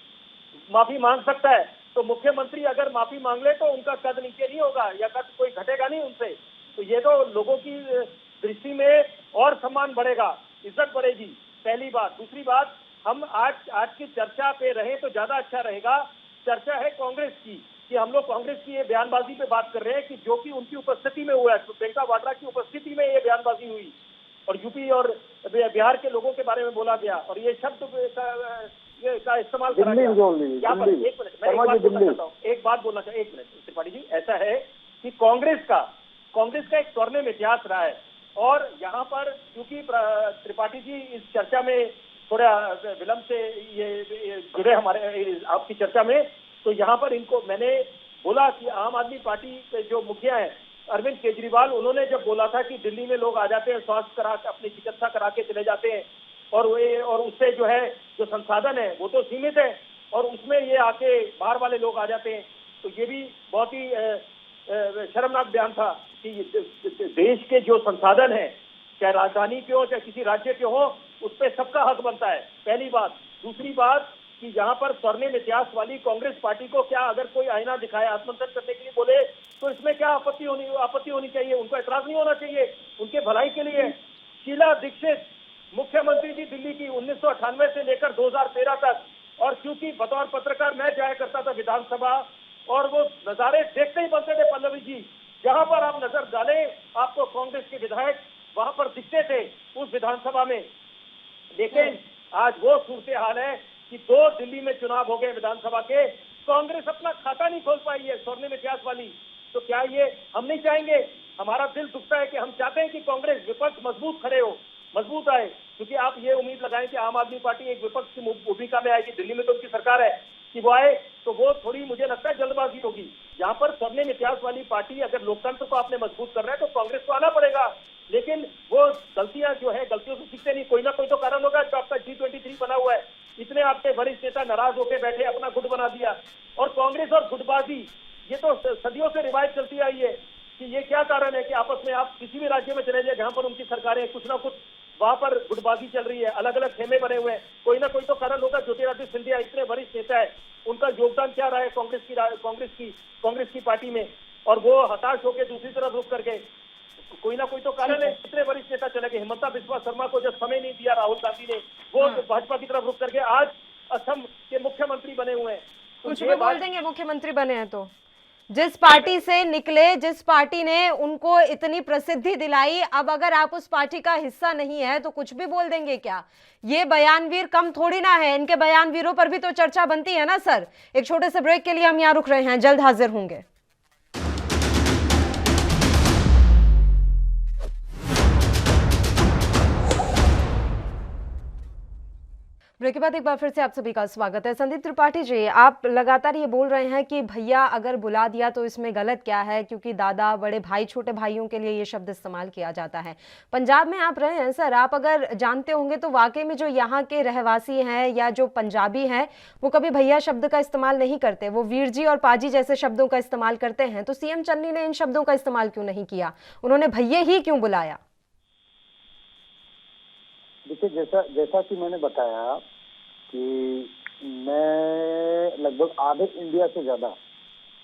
माफी मांग सकता है तो मुख्यमंत्री अगर माफी मांग ले तो उनका कद नीचे नहीं होगा या कद कोई घटेगा नहीं उनसे। तो ये तो लोगों की दृष्टि में और सम्मान बढ़ेगा, इज्जत बढ़ेगी, पहली बात। दूसरी बात, हम आज की चर्चा पे रहे तो ज्यादा अच्छा रहेगा। चर्चा है कांग्रेस की कि हम लोग कांग्रेस की ये बयानबाजी पे बात कर रहे हैं कि जो कि उनकी उपस्थिति में हुआ है, प्रियंका वाड्रा की उपस्थिति में ये बयानबाजी हुई और यूपी और बिहार के लोगों के बारे में बोला गया और ये शब्द का इस्तेमाल करा गया। यहाँ पर एक मिनट मैं एक बात बोलना चाहता हूँ, एक मिनट त्रिपाठी जी। ऐसा है कि कांग्रेस का एक स्वर्णिम इतिहास रहा है और यहाँ पर क्योंकि त्रिपाठी जी इस चर्चा में थोड़ा विलंब से ये जुड़े हमारे आपकी चर्चा में, तो यहाँ पर इनको मैंने बोला कि आम आदमी पार्टी के जो मुखिया हैं अरविंद केजरीवाल, उन्होंने जब बोला था कि दिल्ली में लोग आ जाते हैं, स्वास्थ्य करा के अपनी चिकित्सा करा के चले जाते हैं और उससे जो है जो संसाधन है वो तो सीमित है और उसमें ये आके बाहर वाले लोग आ जाते हैं, तो ये भी बहुत ही शर्मनाक बयान था कि देश के जो संसाधन है, चाहे राजधानी के हो चाहे किसी राज्य के हो, उस पर सबका हक बनता है, पहली बात। दूसरी बात कि यहाँ पर स्वर्णिम इतिहास वाली कांग्रेस पार्टी को क्या अगर कोई आईना दिखाए आत्मंथन करने के लिए बोले तो इसमें क्या आपत्ति होनी चाहिए, उनको एतराज नहीं होना चाहिए, उनके भलाई के लिए। शीला दीक्षित मुख्यमंत्री थी दिल्ली की 1998 से लेकर 2013 तक, और क्योंकि बतौर पत्रकार मैं जाया करता था विधानसभा और वो नजारे देखते ही बनते थे पल्लवी जी, जहां पर आप नजर डालें आपको कांग्रेस के विधायक वहां पर दिखते थे उस विधानसभा में। लेकिन आज वो सूरत हाल है कि 2 दिल्ली में चुनाव हो गए विधानसभा के, कांग्रेस अपना खाता नहीं खोल पाई है स्वर्णिम इतिहास वाली। तो क्या ये हम नहीं चाहेंगे? हमारा दिल दुखता है कि हम चाहते हैं कि कांग्रेस विपक्ष मजबूत खड़े हो, मजबूत आए, क्योंकि आप ये उम्मीद लगाएं कि आम आदमी पार्टी एक विपक्ष की भूमिका में आएगी, दिल्ली में तो उनकी सरकार है, कि वो आए तो वो थोड़ी मुझे लगता है जल्दबाजी होगी। यहाँ पर स्वर्णिम इतिहास वाली पार्टी अगर लोकतंत्र को आपने मजबूत करना है तो कांग्रेस को आना पड़ेगा, लेकिन वो गलतियां जो है गलतियों से सीखते नहीं, कोई ना कोई तो कारण होगा। जो आपका G23 बना हुआ है, इतने आपके वरिष्ठ नेता नाराज होकर बैठे, अपना गुट बना दिया, और कांग्रेस और गुटबाजी ये तो सदियों से रिवायत चलती आई है कि ये क्या कारण है कि आपस में आप किसी भी राज्य में चले जाए जहां पर उनकी सरकारें कुछ ना कुछ वहां पर गुटबाजी चल रही है, अलग अलग खेमे बने हुए हैं, कोई ना कोई तो कारण होगा। ज्योतिरादित्य सिंधिया इतने वरिष्ठ नेता है, उनका योगदान क्या रहा है कांग्रेस की पार्टी में, और वो हताश होकर दूसरी तरफ रुक कर गए, कोई ना कोई तो कारण है। इतने वरिष्ठ नेता चले गए, हिमंता बिस्वा शर्मा को जब समय नहीं दिया राहुल गांधी ने, वो भाजपा की तरफ रुक करके आज असम के मुख्यमंत्री बने हुए हैं। कुछ भी बोल देंगे मुख्यमंत्री बने हैं तो, जिस पार्टी से निकले, जिस पार्टी ने उनको इतनी प्रसिद्धि दिलाई, अब अगर आप उस पार्टी का हिस्सा नहीं है तो कुछ भी बोल देंगे क्या? ये बयानवीर कम थोड़ी ना है, इनके बयानवीरों पर भी तो चर्चा बनती है ना सर। एक छोटे से ब्रेक के लिए हम यहाँ रुक रहे हैं, जल्द हाजिर होंगे। ब्रेक के बाद एक बार फिर से आप सभी का स्वागत है। संदीप त्रिपाठी जी, आप लगातार ये बोल रहे हैं कि भैया अगर बुला दिया तो इसमें गलत क्या है, क्योंकि दादा, बड़े भाई, छोटे भाइयों के लिए ये शब्द इस्तेमाल किया जाता है। पंजाब में आप रहे हैं सर, आप अगर जानते होंगे तो वाकई में जो यहाँ के रहवासी हैं या जो पंजाबी हैं वो कभी भैया शब्द का इस्तेमाल नहीं करते, वो वीर जी और पाजी जैसे शब्दों का इस्तेमाल करते हैं। तो सीएम चन्नी ने इन शब्दों का इस्तेमाल क्यों नहीं किया? उन्होंने भैया ही क्यों बुलाया? देखिए, जैसा कि मैंने बताया कि मैं लगभग आधे इंडिया से ज्यादा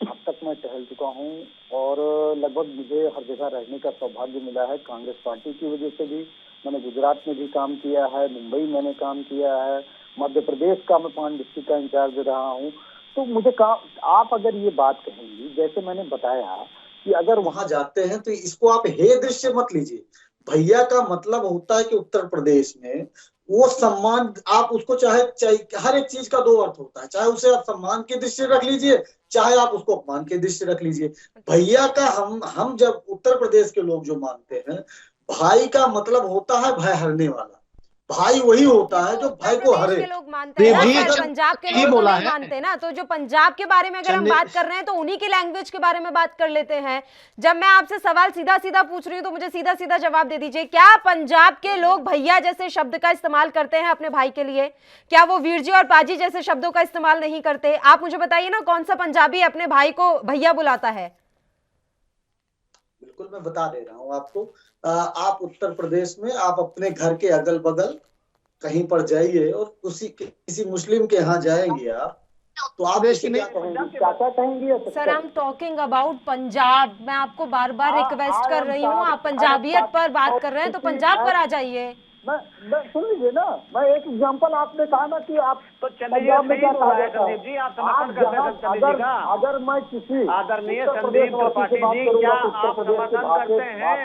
अब तक मैं टहल चुका हूं और लगभग मुझे हर जगह रहने का सौभाग्य मिला है। कांग्रेस पार्टी की वजह से भी मैंने गुजरात में भी काम किया है, मुंबई मैंने काम किया है, मध्य प्रदेश का मैं 5 डिस्ट्रिक्ट का इंचार्ज रहा हूँ। तो मुझे आप अगर ये बात कहेंगी, जैसे मैंने बताया कि अगर वहां जाते हैं तो इसको आप हे दृश्य मत लीजिए। भैया का मतलब होता है कि उत्तर प्रदेश में वो सम्मान, आप उसको चाहे हर एक चीज का 2 अर्थ होता है, चाहे उसे आप सम्मान के दृष्टि रख लीजिए, चाहे आप उसको अपमान के दृष्टि रख लीजिए। भैया का हम जब उत्तर प्रदेश के लोग जो मानते हैं, भाई का मतलब होता है भय हरने वाला। भाई वही होता है जो भाई को हरे। के लोग मानते हैं ना, पंजाब के लोग तो नहीं मानते ना। तो जो पंजाब के बारे में अगर हम बात कर रहे हैं तो उन्हीं की लैंग्वेज के बारे में बात कर लेते हैं। जब मैं आपसे सवाल सीधा सीधा पूछ रही हूँ तो मुझे सीधा सीधा जवाब दे दीजिए, क्या पंजाब के लोग भैया जैसे शब्द का इस्तेमाल करते हैं अपने भाई के लिए? क्या वो वीर जी और पाजी जैसे शब्दों का इस्तेमाल नहीं करते? आप मुझे बताइए ना, कौन सा पंजाबी अपने भाई को भैया बुलाता है? बिल्कुल, मैं बता दे रहा हूँ आपको। आप उत्तर प्रदेश में आप अपने घर के अगल बगल कहीं पर जाइए और किसी मुस्लिम के यहाँ जाएंगे आप, तो आप क्या कहेंगे? Sir, I am talking about Punjab. मैं आपको बार बार रिक्वेस्ट कर रही हूँ, आप पंजाबियत पर बात कर रहे हैं तो पंजाब पर आ जाइए। मैं सुन लीजिए ना, मैं एक एग्जांपल, आपने कहा ना कि आप तो पंजाब में क्या कहा जाता है जी, आप समर्थन करते हैं संदीप जी का? अगर मैं किसी आदरणीय संदीप त्रिपाठी जी, क्या आप समर्थन करते हैं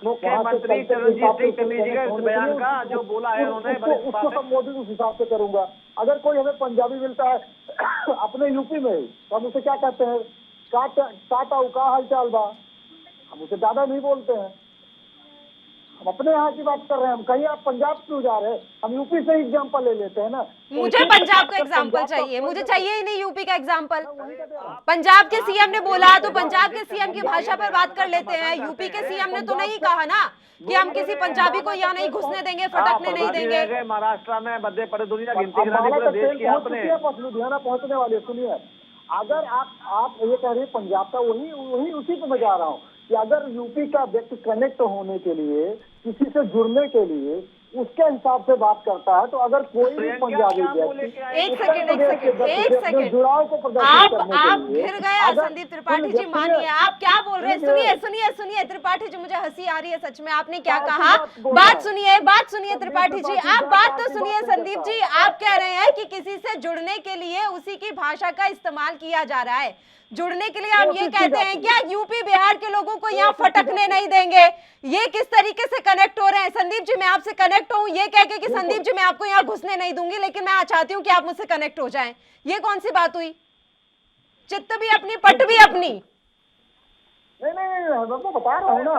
मुख्यमंत्री चरणजीत सिंह चन्नी जी का इस बयान का जो बोला है उन्होंने? उसको संबोधित उस हिसाब से करूंगा। अगर कोई हमें पंजाबी मिलता है अपने यूपी में, तो हम उसे क्या कहते हैं? टाटा का हाल चाल बा, हम उसे दादा नहीं बोलते हैं। हम अपने यहाँ की बात कर रहे हैं, हम कहीं आप पंजाब क्यों जा रहे हैं? हम यूपी से एग्जांपल ले लेते हैं ना। मुझे पंजाब का एग्जांपल चाहिए, मुझे चाहिए ही नहीं यूपी का एग्जांपल। पंजाब के सीएम ने बोला तो पंजाब के सीएम की भाषा पर बात कर लेते हैं। यूपी के सीएम ने तो नहीं कहा ना कि हम किसी पंजाबी को यहाँ नहीं घुसने देंगे, फटकने नहीं देंगे। महाराष्ट्र में मध्य प्रदेश दुनिया गिनती कराने देश की आपने लुधियाना पहुंचने वाले। सुनिए, अगर आप ये कह रहे हैं पंजाब का, वही उसी पे मैं जा रहा हूँ कि अगर यूपी का व्यक्ति कनेक्ट होने के लिए, किसी से जुड़ने के लिए उसके हिसाब से बात करता है, तो अगर कोई भी पंजाबी व्यक्ति एक सेकंड जुड़ाव को आप फिर गए संदीप त्रिपाठी जी, मानिए आप क्या बोल रहे हैं? सुनिए त्रिपाठी जी, मुझे हंसी आ रही है सच में। आपने क्या कहा? बात सुनिए त्रिपाठी जी, आप बात तो सुनिए। संदीप जी, आप कह रहे हैं कि किसी से जुड़ने के लिए उसी की भाषा का इस्तेमाल किया जा रहा है। जुड़ने के लिए हम ये कहते हैं क्या यूपी बिहार के लोगों को यहाँ फटकने नहीं देंगे? ये किस तरीके से कनेक्ट हो रहे हैं? संदीप जी, मैं आपसे कनेक्ट हूँ ये कह के कि संदीप जी मैं आपको यहाँ घुसने नहीं दूंगी, लेकिन मैं चाहती हूँ कि आप मुझसे कनेक्ट हो जाएं। ये कौन सी बात हुई? चित्त भी अपनी, पट भी अपनी। नहीं, मैं बता रहा हूँ ना।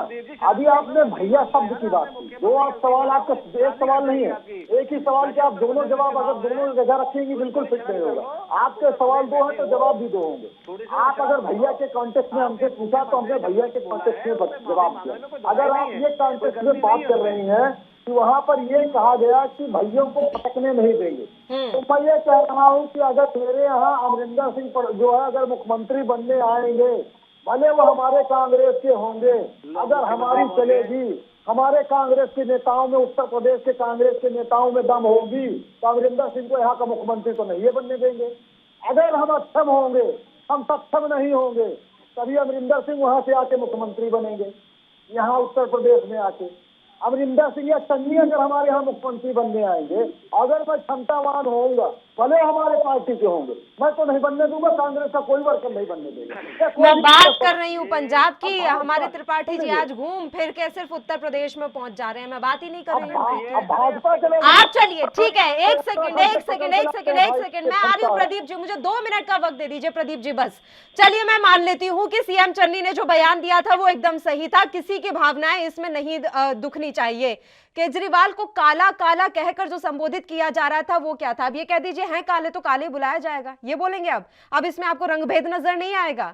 अभी आपने भैया शब्द की बात की, 2 सवाल आपका, एक सवाल नहीं है, एक ही सवाल के आप दोनों जवाब अगर दोनों जगह रखेंगे बिल्कुल फिट नहीं होगा। आपके सवाल 2 हैं तो जवाब भी 2 होंगे। आप अगर भैया के कॉन्टेक्स्ट में हमसे पूछा तो हमने भैया के कॉन्टेक्स्ट में जवाब दिया। अगर आप ये कॉन्टेक्स्ट में बात कर रही हैं कि वहाँ पर ये कहा गया कि भैयों को फटकने नहीं देंगे, तो मैं ये कह रहा हूँ कि अगर मेरे यहाँ अमरिंदर सिंह जो है अगर मुख्यमंत्री बनने आएंगे, भले वो हमारे कांग्रेस के होंगे, अगर हमारी चलेगी, हमारे कांग्रेस के नेताओं में, उत्तर प्रदेश के कांग्रेस के नेताओं में दम होगी, तो अमरिंदर सिंह को यहाँ का मुख्यमंत्री तो नहीं बनने देंगे। अगर हम अक्षम होंगे, हम सक्षम नहीं होंगे, तभी अमरिंदर सिंह वहां से आके मुख्यमंत्री बनेंगे यहाँ उत्तर प्रदेश में आके। अमरिंदर सिंह या चन्नी अगर हमारे यहाँ मुख्यमंत्री बनने आएंगे, अगर मैं क्षमतावान होऊंगा, भले हमारे पार्टी के होंगे, मैं तो नहीं बनने दूंगा, कांग्रेस का कोई वर्कर नहीं बनने देगा। मैं बात कर रही हूँ पंजाब की। हमारे त्रिपाठी जी आज घूम फिर के सिर्फ उत्तर प्रदेश में पहुंच जा रहे हैं, मैं बात ही नहीं कर रही हूँ। आप चलिए, ठीक है, एक सेकंड मैं आ रही हूँ। प्रदीप जी, मुझे 2 मिनट का वक्त दे दीजिए। प्रदीप जी, बस चलिए, मैं मान लेती हूँ कि सीएम चन्नी ने जो बयान दिया था वो एकदम सही था, किसी की भावनाएं इसमें नहीं दुखनी चाहिए। केजरीवाल को काला काला कहकर जो संबोधित किया जा रहा था वो क्या था? अब ये कह दीजिए हैं काले तो काले बुलाया जाएगा, ये बोलेंगे? अब इसमें आपको रंगभेद नजर नहीं आएगा?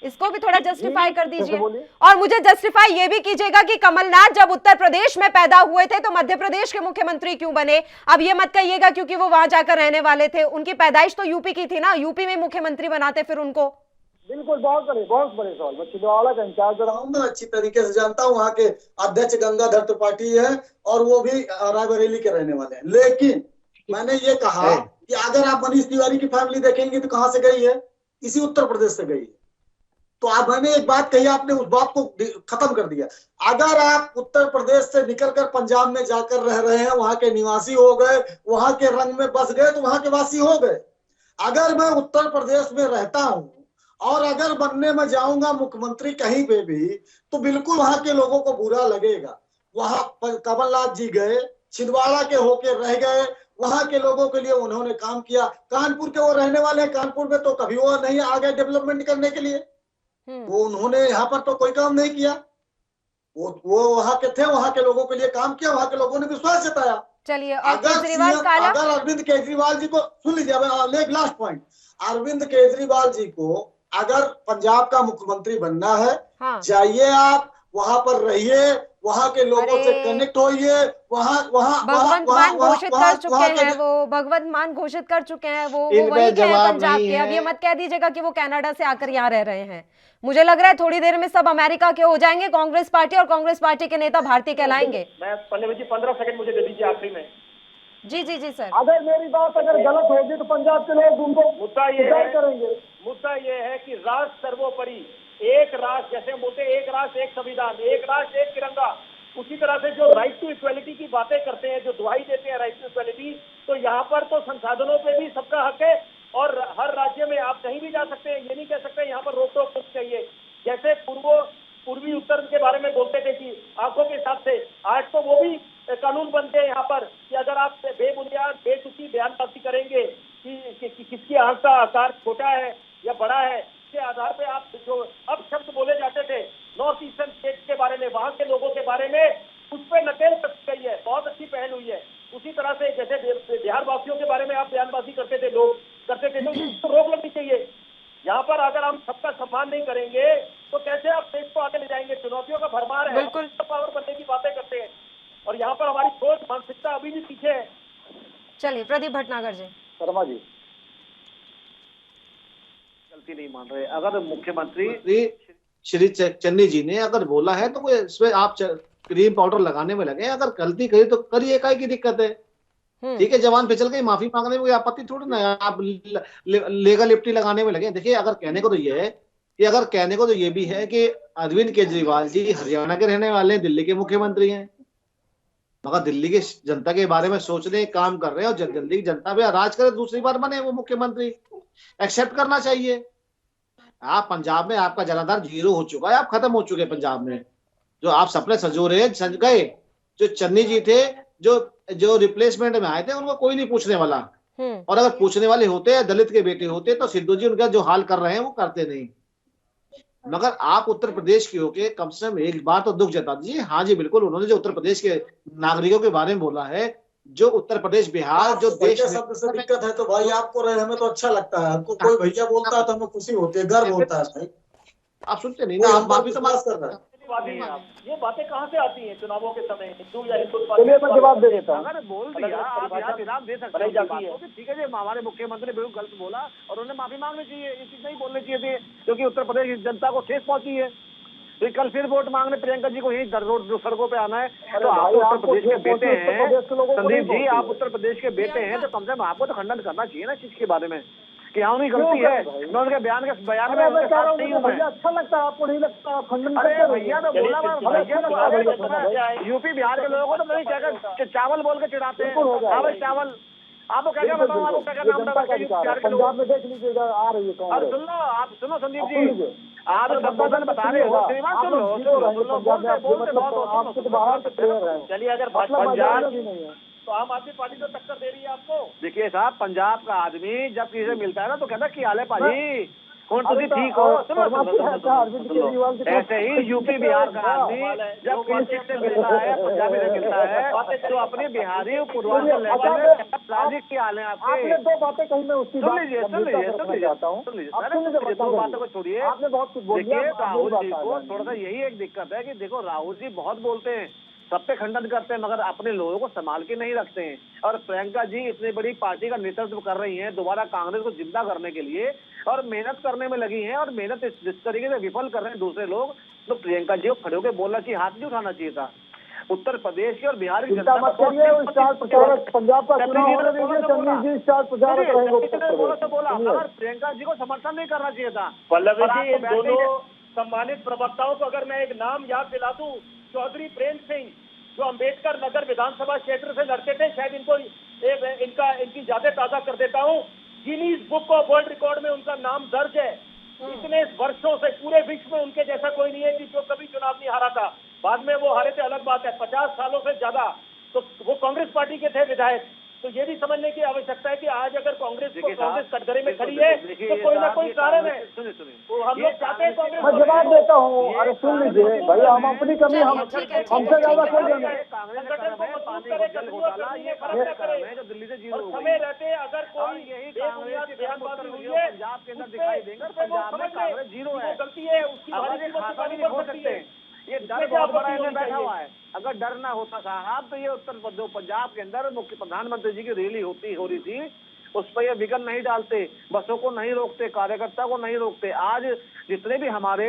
इसको भी थोड़ा जस्टिफाई कर दीजिए। और मुझे जस्टिफाई ये भी कीजिएगा कि कमलनाथ जब उत्तर प्रदेश में पैदा हुए थे तो मध्य प्रदेश के मुख्यमंत्री क्यों बने? अब ये मत कहिएगा क्योंकि वो वहां जाकर रहने वाले थे, उनकी पैदाइश तो यूपी की थी ना, यूपी में मुख्यमंत्री बनाते फिर उनको। बिल्कुल, बहुत बड़े सवाल। मैं छिंदवाड़ा का इंचार्ज रहा हूँ, मैं अच्छी तरीके से जानता हूँ। वहाँ के अध्यक्ष गंगाधर त्रिपाठी है और वो भी रायबरेली के रहने वाले हैं। लेकिन मैंने ये कहा कि अगर आप मनीष तिवारी की फैमिली देखेंगे तो कहाँ से गई है? इसी उत्तर प्रदेश से गई है। तो अब मैंने एक बात कही, आपने उस बात को खत्म कर दिया। अगर आप उत्तर प्रदेश से निकलकर पंजाब में जाकर रह रहे हैं, वहां के निवासी हो गए, वहां के रंग में बस गए, तो वहां के वासी हो गए। अगर मैं उत्तर प्रदेश में रहता हूं और अगर बनने में जाऊंगा मुख्यमंत्री कहीं पे भी, तो बिल्कुल वहां के लोगों को बुरा लगेगा। वहां कमलनाथ जी गए, छिंदवाड़ा के होके रह गए, वहां के लोगों के लिए उन्होंने काम किया। कानपुर के वो रहने वाले हैं, कानपुर में तो कभी वो नहीं आ गए डेवलपमेंट करने के लिए, वो उन्होंने यहाँ पर तो कोई काम नहीं किया। वो वहां के थे, वहां के लोगों के लिए काम किया, वहां के लोगों ने विश्वास जताया। चलिए, और केजरीवाल काला, अगर अरविंद केजरीवाल जी को सुन लीजिए, एक लास्ट पॉइंट, अरविंद केजरीवाल जी को अगर पंजाब का मुख्यमंत्री बनना है, जाइए आप वहां पर रहिए, वहां के लोगों से कनेक्ट होइए, भगवंत मान घोषित कर चुके हैं, वो भगवंत मान घोषित कर चुके हैं, वो वही के हैं पंजाब के। अब ये मत कह दीजिएगा कि वो कनाडा से आकर यहाँ रह रहे हैं। मुझे लग रहा है थोड़ी देर में सब अमेरिका के हो जाएंगे कांग्रेस पार्टी, और कांग्रेस पार्टी के नेता भारतीय कहलाएंगे। मैं पल्लवी जी 15 सेकंड मुझे दे दीजिए आखिरी में। जी जी जी सर। अगर मेरी बात अगर गलत होगी तो पंजाब के लोग उनको मुद्दा ये है कि राष्ट्र सर्वोपरि, एक राष्ट्र, जैसे हम बोलते हैं एक राष्ट्र एक संविधान, एक राष्ट्र एक तिरंगा, उसी तरह से जो राइट टू इक्वलिटी की बातें करते हैं, जो दुहाई देते हैं राइट टू इक्वलिटी, तो यहाँ पर तो संसाधनों पे भी सबका हक है और हर राज्य में आप कहीं भी जा सकते हैं। ये नहीं कह सकते यहाँ पर रोक टोक चाहिए। जैसे पूर्वी उत्तर के बारे में बोलते थे कि आंखों के हिसाब से, आज तो वो भी कानून बनते हैं यहाँ पर कि अगर आप बेबुनियाद बेतुकी बयानबाजी करेंगे कि किसकी आंख का आकार छोटा है या बड़ा है, के आधार पे आप जो अब शब्द बोले जाते थे नॉर्थ ईस्टर्न स्टेट के बारे में, वहां के लोगों के बारे में, उस पर नकेल कस गई है। बहुत अच्छी पहल हुई है। उसी तरह से जैसे बिहार वासियों के बारे में आप बयानबाजी करते थे, लोग करते थे, तो रोक लगनी चाहिए। यहाँ पर अगर हम सबका सम्मान नहीं करेंगे तो कैसे आप देश को आगे ले जाएंगे? चुनौतियों का भरमार है, पावर बनने की बातें करते हैं और यहाँ पर हमारी सोच मानसिकता अभी भी पीछे है। चलिए प्रदीप भटनागर जी। शर्मा जी गलती नहीं मान रहे। अगर मुख्यमंत्री श्री चन्नी जी ने अगर बोला है तो कोई इसमें आप क्रीम पाउडर लगाने में लगे, अगर गलती करी तो करिए, काय की दिक्कत है? ठीक है, जवान फिसल गई, माफी मांगने में कोई आपत्ति थोड़ी ना है। आप लेगा लिप्टी लगाने में लगे। देखिए, अगर कहने को तो ये है कि अगर कहने को तो ये भी है कि अरविंद केजरीवाल जी हरियाणा के रहने वाले हैं, दिल्ली के मुख्यमंत्री हैं, मगर दिल्ली की जनता के बारे में सोच रहे, काम कर रहे हैं और दिल्ली की जनता पे राज करे, दूसरी बार बने वो मुख्यमंत्री, एक्सेप्ट करना चाहिए। आप पंजाब में आपका जनाधार 0 हो चुका है, आप खत्म हो चुके हैं पंजाब में। जो आप सपने सजो रहे सज गए। जो चन्नी जी थे, जो रिप्लेसमेंट में आए थे, उनको कोई नहीं पूछने वाला, और अगर पूछने वाले होते, दलित के बेटे होते, तो सिद्धू जी उनका जो हाल कर रहे हैं वो करते नहीं। मगर आप उत्तर प्रदेश के होके कम से कम एक बार तो दुख जता दीजिए। हाँ जी, बिल्कुल, उन्होंने जो उत्तर प्रदेश के नागरिकों के बारे में बोला है, जो उत्तर प्रदेश बिहार जो देश शब्द से दिक्कत है तो भाई आपको रहे, हमें तो अच्छा लगता है। हमको कोई भैया बोलता है तो हमें खुशी होती है, गर्व होता है। भाई आप सुनते नहीं ना, आप माफी तो बात कर रहे हैं। ये बातें कहाँ से आती हैं चुनावों के समय? हिंदू या हिंदू चलिए मैं जवाब दे देता हूँ। अगर बोल दिया आप यहाँ जवाब दे सकते हैं, ठीक है जी, हमारे मुख्यमंत्री ने बिल्कुल गलत बोला और उन्हें माफी मांगनी चाहिए। ये चीज नहीं बोलनी चाहिए थी, क्योंकि उत्तर प्रदेश की जनता को ठेस पहुंची है। तो कल फिर वोट मांगने प्रियंका जी को यही सड़कों पे आना है। तो आप उत्तर प्रदेश के बेटे हैं संदीप जी, आप उत्तर प्रदेश के बेटे हैं, तो कम से कम आपको तो खंडन करना चाहिए ना चीज के बारे में कि हाँ उनकी गलती है। मैं उनके बयान में अच्छा लगता है, आपको नहीं लगता? आप खंडन भैया तो बोला, यूपी बिहार के लोगों को तो नहीं कहकर चावल बोल के चिढ़ाते हैं। चावल आपको क्या बताऊँ, आपको क्या नाम पंजाब में देख लीजिएगा, आ रही है। और सुन लो, आप सुनो संदीप जी, आप संबोधन बता रहे हो, चलिए अगर पंजाब तो आम आदमी पार्टी तो टक्कर दे रही है आपको। देखिए साहब, पंजाब का आदमी जब किसी से मिलता है ना तो कहता है कि हाल है पाजी, कौन तुझे ठीक हो। ऐसे ही यूपी बिहार का आदमी जब किसी से मिलता है, पंजाबी से मिलता है, तो अपने बिहारी पूर्वांचल की हाल है आपके। दो बातें कही मैं उसकी सुन लीजिए, दो बातों को छोड़िए। आपने बहुत कुछ बोल दिया। राहुल जी को थोड़ा सा यही एक दिक्कत है कि देखो, राहुल जी बहुत बोलते हैं, सब पे खंडन करते हैं, मगर अपने लोगों को संभाल के नहीं रखते हैं। और प्रियंका जी इतनी बड़ी पार्टी का नेतृत्व कर रही हैं दोबारा कांग्रेस को जिंदा करने के लिए, और मेहनत करने में लगी हैं, और मेहनत जिस तरीके से विफल कर रहे हैं दूसरे लोग, तो प्रियंका जी को खड़े होकर बोलना चाहिए, हाथ नहीं उठाना चाहिए था। उत्तर प्रदेश की और बिहार की जनता मत करिए, स्टार प्रचारक पंजाब का चुनाव होने दीजिए, चन्नी जी स्टार प्रचारक रहेंगे। बोला, मगर प्रियंका जी को समर्थन नहीं करना चाहिए था। पल्लवी जी, सम्मानित प्रवक्ताओं को अगर मैं एक नाम याद दिला दूं, चौधरी प्रेम सिंह, जो अंबेडकर नगर विधानसभा क्षेत्र से लड़ते थे, शायद इनकी ज्यादा ताजा कर देता हूं, Guinness book of world record में उनका नाम दर्ज है। इतने वर्षों से पूरे विश्व में उनके जैसा कोई नहीं है कि जो कभी चुनाव नहीं हारा था। बाद में वो हारे थे, अलग बात है, 50 सालों से ज्यादा तो वो कांग्रेस पार्टी के थे विधायक। तो ये भी समझने की आवश्यकता है कि आज अगर कांग्रेस कटघरे में खड़ी है तो कोई ना कोई कारण है। तो हम लोग चाहते हैं कांग्रेस। मैं जवाब देता हूँ, अरे सुन लीजिए भैया, हम अपनी कमी हमसे ज्यादा कोई नहीं है। समय रहते अगर कोई बेबुनियाद बयानबाजी हुई है पंजाब के अंदर दिखाई देंगे, पंजाब में कांग्रेस जीरो है, गलती है उसकी, हो सकती है। ये डर बहुत बड़ा इन्हें बैठा हुआ है। अगर डर ना होता साहब तो ये पंजाब के अंदर मुख्य प्रधानमंत्री जी की रैली हो रही थी, उस पर ये विघ्न नहीं डालते, बसों को नहीं रोकते, कार्यकर्ता को नहीं रोकते। आज जितने भी हमारे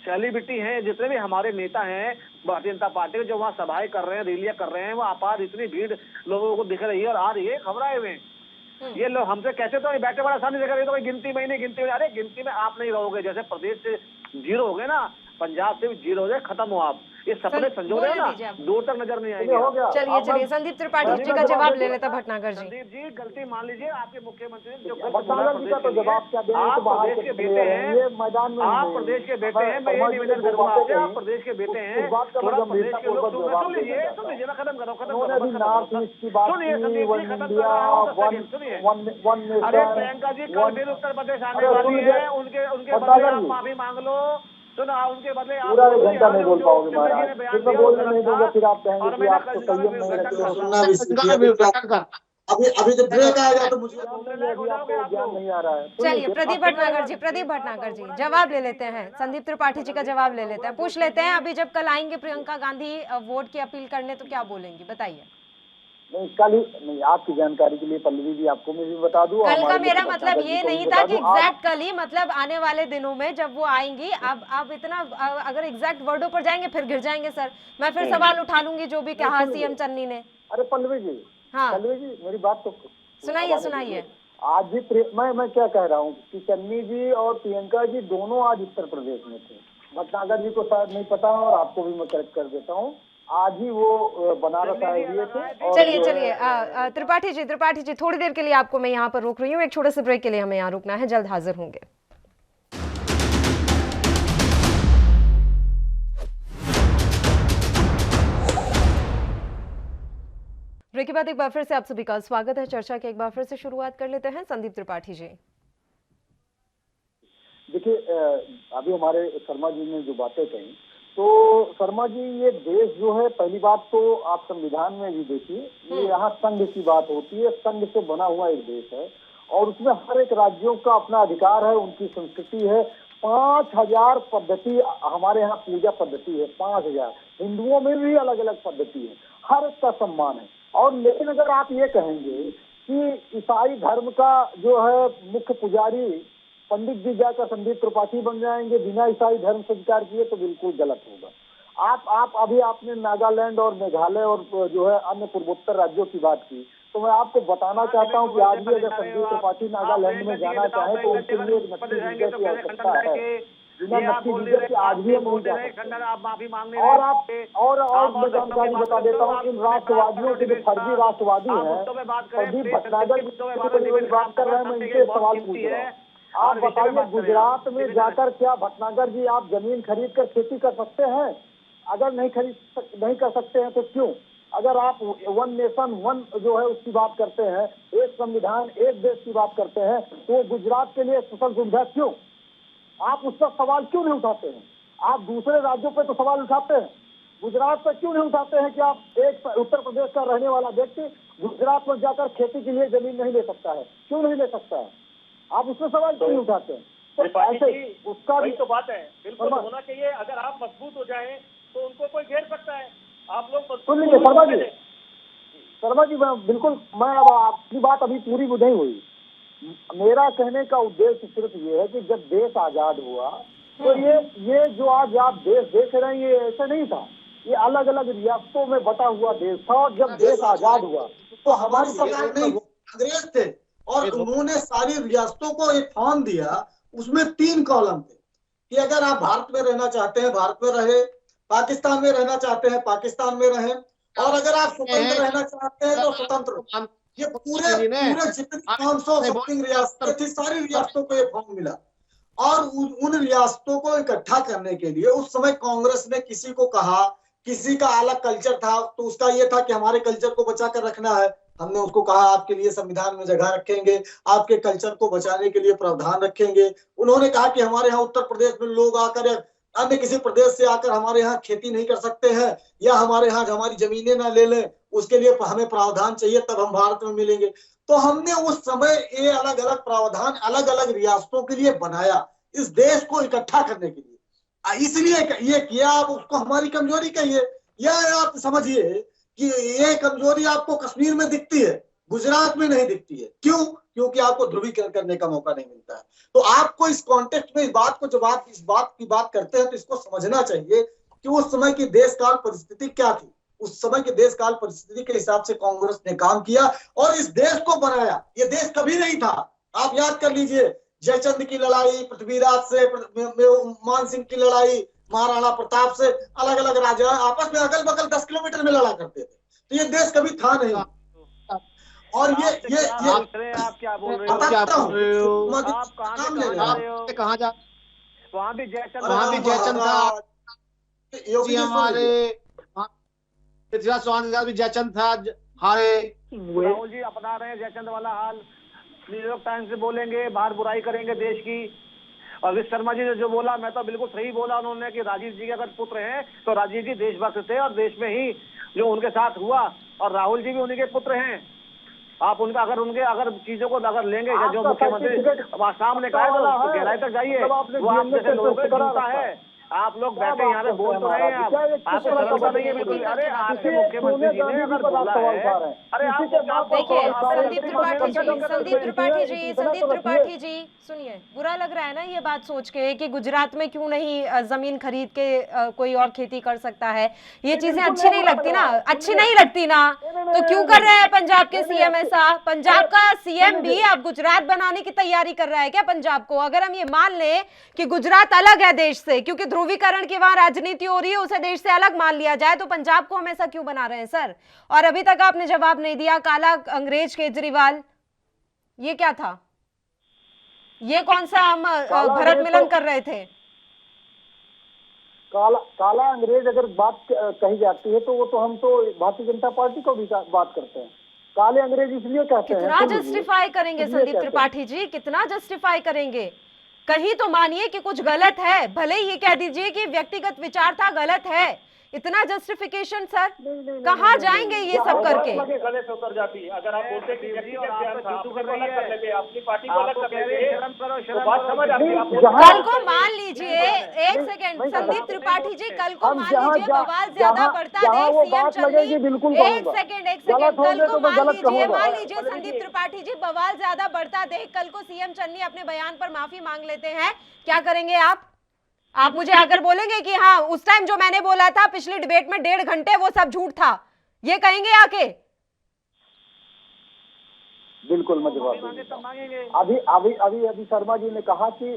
सेलिब्रिटी हैं, जितने भी हमारे नेता हैं भारतीय जनता पार्टी के, जो वहाँ सभाएं कर रहे हैं, रैलियां कर रहे हैं, वो आपात इतनी भीड़ लोगों को दिख रही है और आ रही है, घबराए हुए। ये लोग हमसे कैसे तो बैठे बड़ा आसानी से कर रहे, तो गिनती में ही नहीं, गिनती में, अरे गिनती में आप नहीं रहोगे। जैसे प्रदेश से जीरो हो गए ना, पंजाब से भी जीरो हो जाए, खत्म हो आप। ये सपने संजो रहे हो ना, दूर तक नजर नहीं आएंगे। चलिए संदीप त्रिपाठी जी का जवाब ले लेता भटनागर जी। संदीप जी, गलती मान लीजिए आपके मुख्यमंत्री जो भटनागर जी का तो जवाब क्या दें, आप प्रदेश के बेटे हैं, मैदान में आप प्रदेश के बेटे हैं, मैं ये निवेदन करूंगा आपसे, आप प्रदेश के बेटे हैं, थोड़ा प्रदेश के लोग सुन लीजिए, मैं खत्म करो, सुनिए। अरे प्रियंका जी कल फिर उत्तर प्रदेश आने वाली है, उनके बदले आप माफी मांग लो। सुना, उनके बदले पूरा एक घंटा नहीं बोल पाओगे महाराज, फिर मैं बोलने नहीं दूंगा, फिर आप कहेंगे कि आप तो संयम नहीं रखते। अभी जब ब्रेक आएगा तो मुझे ज्ञान नहीं आ रहा है। चलिए प्रदीप भटनागर जी जवाब ले लेते हैं, संदीप त्रिपाठी जी का जवाब ले लेते हैं, पूछ लेते हैं। अभी जब कल आएंगे प्रियंका गांधी वोट की अपील करने तो क्या बोलेंगी, बताइए। नहीं, कल ही नहीं, आपकी जानकारी के लिए पल्लवी जी आपको मैं भी बता दूं, कल का मेरा मतलब ये नहीं था कि एग्जैक्ट कल ही, मतलब आने वाले दिनों में जब वो आएंगी। अब इतना अगर एग्जैक्ट वर्डों पर जाएंगे फिर गिर जाएंगे सर, मैं फिर सवाल उठा लूंगी जो भी कहा सीएम चन्नी ने। अरे पल्लवी जी, हाँ पल्लवी जी मेरी बात तो सुनाइए। आज भी मैं क्या कह रहा हूँ कि चन्नी जी और प्रियंका जी दोनों आज उत्तर प्रदेश में थे। भटनागर जी को शायद नहीं पता और आपको भी मैं करेक्ट कर देता हूँ, आज ही वो बनारस आए हुए थे। चलिए त्रिपाठी जी थोड़ी देर के लिए आपको मैं यहाँ पर रोक रही हूँ, एक छोटे से ब्रेक के लिए हमें यहाँ रुकना है, जल्द हाजिर होंगे। ब्रेक के बाद एक बार फिर से आप सभी का स्वागत है। चर्चा की एक बार फिर से शुरुआत कर लेते हैं। संदीप त्रिपाठी जी, देखिए अभी हमारे शर्मा जी ने जो बातें कही, तो शर्मा जी ये देश जो है, पहली बात तो आप संविधान में भी देखिए, ये यहाँ संघ की बात होती है, संघ से बना हुआ एक देश है और उसमें हर एक राज्यों का अपना अधिकार है, उनकी संस्कृति है। 5000 पद्धति हमारे यहाँ पूजा पद्धति है, 5000। हिंदुओं में भी अलग अलग पद्धति है, हर एक का सम्मान है। और लेकिन अगर आप ये कहेंगे कि ईसाई धर्म का जो है मुख्य पुजारी पंडित जी जाकर संदीप त्रिपाठी बन जाएंगे बिना ईसाई धर्म स्वीकार किए, तो बिल्कुल गलत होगा। आप अभी आपने नागालैंड और मेघालय और जो है अन्य पूर्वोत्तर राज्यों की बात की, तो मैं आपको बताना चाहता हूँ कि आज भी अगर संदीप त्रिपाठी नागालैंड में जाना चाहे तो उनके लिए एक नकली वीजा की आवश्यकता है। बिना नकली वीजा के आज भी हम नहीं जा सकते। और मैं जानकारी बता देता हूँ, इन राष्ट्रवादियों के जो फर्जी राष्ट्रवादी हैं, प्रदीप भटनागर बात कर रहे हैं, मैं इनसे सवाल पूछ रहा हूँ। आप बताइए, गुजरात में जाकर क्या भटनागर जी आप जमीन खरीद कर खेती कर सकते हैं? अगर नहीं कर सकते हैं तो क्यों? अगर आप वन नेशन वन जो है उसकी बात करते हैं, एक संविधान एक देश की बात करते हैं, तो गुजरात के लिए स्पेशल सुविधा क्यों? आप उस पर सवाल क्यों नहीं उठाते हैं? आप दूसरे राज्यों पे तो सवाल उठाते हैं, गुजरात पर क्यों नहीं उठाते हैं कि आप एक उत्तर प्रदेश का रहने वाला व्यक्ति गुजरात में जाकर खेती के लिए जमीन नहीं ले सकता है? क्यों नहीं ले सकता है? आप उसमें सवाल क्यों नहीं उठाते हैं? तो ऐसे उसका भी तो बात है, बिल्कुल होना चाहिए। अगर आप मजबूत हो जाएं तो उनको कोई घेर सकता है। आप लोग सुन लीजिए शर्मा जी बिल्कुल, मैं अब आपकी बात अभी पूरी नहीं हुई। मेरा कहने का उद्देश्य सिर्फ ये है कि जब देश आजाद हुआ तो ये जो आज आप देश देख रहे हैं, ये ऐसा नहीं था, ये अलग अलग रियासतों में बटा हुआ देश था। और जब देश आजाद हुआ तो हमारी सरकार नहीं, अंग्रेज थे और उन्होंने सारी रियासतों को एक फॉर्म दिया, उसमें 3 कॉलम थे। कि अगर आप भारत में रहना चाहते हैं भारत में रहे, पाकिस्तान में रहना चाहते हैं पाकिस्तान में रहें, और अगर आप स्वतंत्र रहना चाहते हैं तो स्वतंत्र। ये पूरे जितनी 500 समथिंग रियासतें थी, सारी रियासतों को ये फॉर्म मिला। और उन रियासतों को इकट्ठा करने के लिए उस समय कांग्रेस ने किसी को कहा, किसी का अलग कल्चर था, तो उसका ये था कि हमारे कल्चर को बचा कर रखना है। हमने उसको कहा आपके लिए संविधान में जगह रखेंगे, आपके कल्चर को बचाने के लिए प्रावधान रखेंगे। उन्होंने कहा कि हमारे यहाँ उत्तर प्रदेश में लोग आकर अन्य किसी प्रदेश से आकर हमारे यहाँ खेती नहीं कर सकते हैं, या हमारे यहाँ हमारी जमीनें ना ले लें, उसके लिए हमें प्रावधान चाहिए, तब हम भारत में मिलेंगे। तो हमने उस समय ये अलग अलग प्रावधान अलग अलग रियासतों के लिए बनाया, इस देश को इकट्ठा करने के लिए। इसलिए ये किया। आप उसको हमारी कमजोरी कहिए, या आप समझिए कि ये कमजोरी आपको कश्मीर में दिखती है, गुजरात में नहीं दिखती है। क्यों? क्योंकि आपको ध्रुवीकरण करने का मौका नहीं मिलता है। तो आपको इस कॉन्टेक्स्ट में इस बात को, जब आप इस बात की बात करते हैं, तो इसको समझना चाहिए कि उस समय की देश काल परिस्थिति क्या थी। उस समय के देश काल परिस्थिति के हिसाब से कांग्रेस ने काम किया और इस देश को बनाया। ये देश कभी नहीं था। आप याद कर लीजिए, जयचंद की लड़ाई, पृथ्वीराज से, मान सिंह की लड़ाई, महाराणा प्रताप से, अलग अलग राजा आपस में अगल बगल 10 किलोमीटर में लड़ा करते थे। तो ये देश कभी था नहीं। और ये आप क्या बोल रहे हो? आप कहाँ जा, वहाँ भी जयचंद था, हमारे पृथ्वीराज चौहान के साथ भी जयचंद था, हारे। राहुल जी अपना रहे हैं जयचंद वाला हाल। न्यूयॉर्क टाइम्स से बोलेंगे, बाहर बुराई करेंगे देश की। और विश्व शर्मा जी ने जो बोला, मैं तो बिल्कुल सही बोला उन्होंने, कि राजीव जी के अगर पुत्र हैं तो राजीव जी देशभक्त थे और देश में ही जो उनके साथ हुआ, और राहुल जी भी उन्हीं के पुत्र हैं। आप उनका अगर चीजों को अगर लेंगे, जो मुख्यमंत्री सामने कहा तो गहराई तक जाइए। वो आप जैसे लोगों को झूठा है। आप लोग बैठे यहाँ पे बोल तो रहे हैं, आपको शर्म नहीं है बिल्कुल। अरे आपके मुख्यमंत्री जी ने अगर बोला है, अरे आप देखिए संदीप त्रिपाठी जी सुनिए, बुरा लग रहा है ना ये बात सोच के कि गुजरात में क्यों नहीं जमीन खरीद के कोई और खेती कर सकता है। ये चीजें अच्छी नहीं लगती ना, तो क्यों कर रहे हैं पंजाब के सीएम ऐसा? पंजाब का सीएम भी अब गुजरात बनाने की तैयारी कर रहा है क्या पंजाब को? अगर हम ये मान लें कि गुजरात अलग है देश से, क्योंकि ध्रुवीकरण की वहां राजनीति हो रही है, उसे देश से अलग मान लिया जाए, तो पंजाब को हम ऐसा क्यों बना रहे हैं सर? और अभी तक आपने जवाब नहीं दिया। काला अंग्रेज केजरीवाल, ये क्या था? ये कौन सा हम भरत मिलन कर रहे थे? काला अंग्रेज अगर बात कही जाती है तो वो तो हम तो भारतीय जनता पार्टी को भी बात करते हैं। काले अंग्रेज इसलिए कहते हैं। कितना जस्टिफाई करेंगे संदीप त्रिपाठी जी, कितना जस्टिफाई करेंगे? कहीं तो मानिए कि कुछ गलत है, भले ही ये कह दीजिए कि व्यक्तिगत विचार था, गलत है। इतना जस्टिफिकेशन सर, कहाँ जाएंगे ये सब करके? गलत उतर जाती है। अगर आप बोलते हैं कि अपनी पार्टी को अलग कर लेंगे, तो बात समझ आती है। कल को मान लीजिए, एक सेकेंड संदीप त्रिपाठी जी, कल को मान लीजिए बवाल ज्यादा बढ़ता देख सीएम चन्नी, एक सेकेंड कल को मान लीजिए संदीप त्रिपाठी जी बवाल ज्यादा बढ़ता देख कल को सीएम चन्नी अपने बयान पर माफी मांग लेते हैं, क्या करेंगे आप मुझे आकर बोलेंगे कि हाँ उस टाइम जो मैंने बोला था पिछली डिबेट में 1.5 घंटे वो सब झूठ था, ये कहेंगे आके? बिल्कुल मैं जवाब दूंगा। अभी शर्मा जी ने कहा कि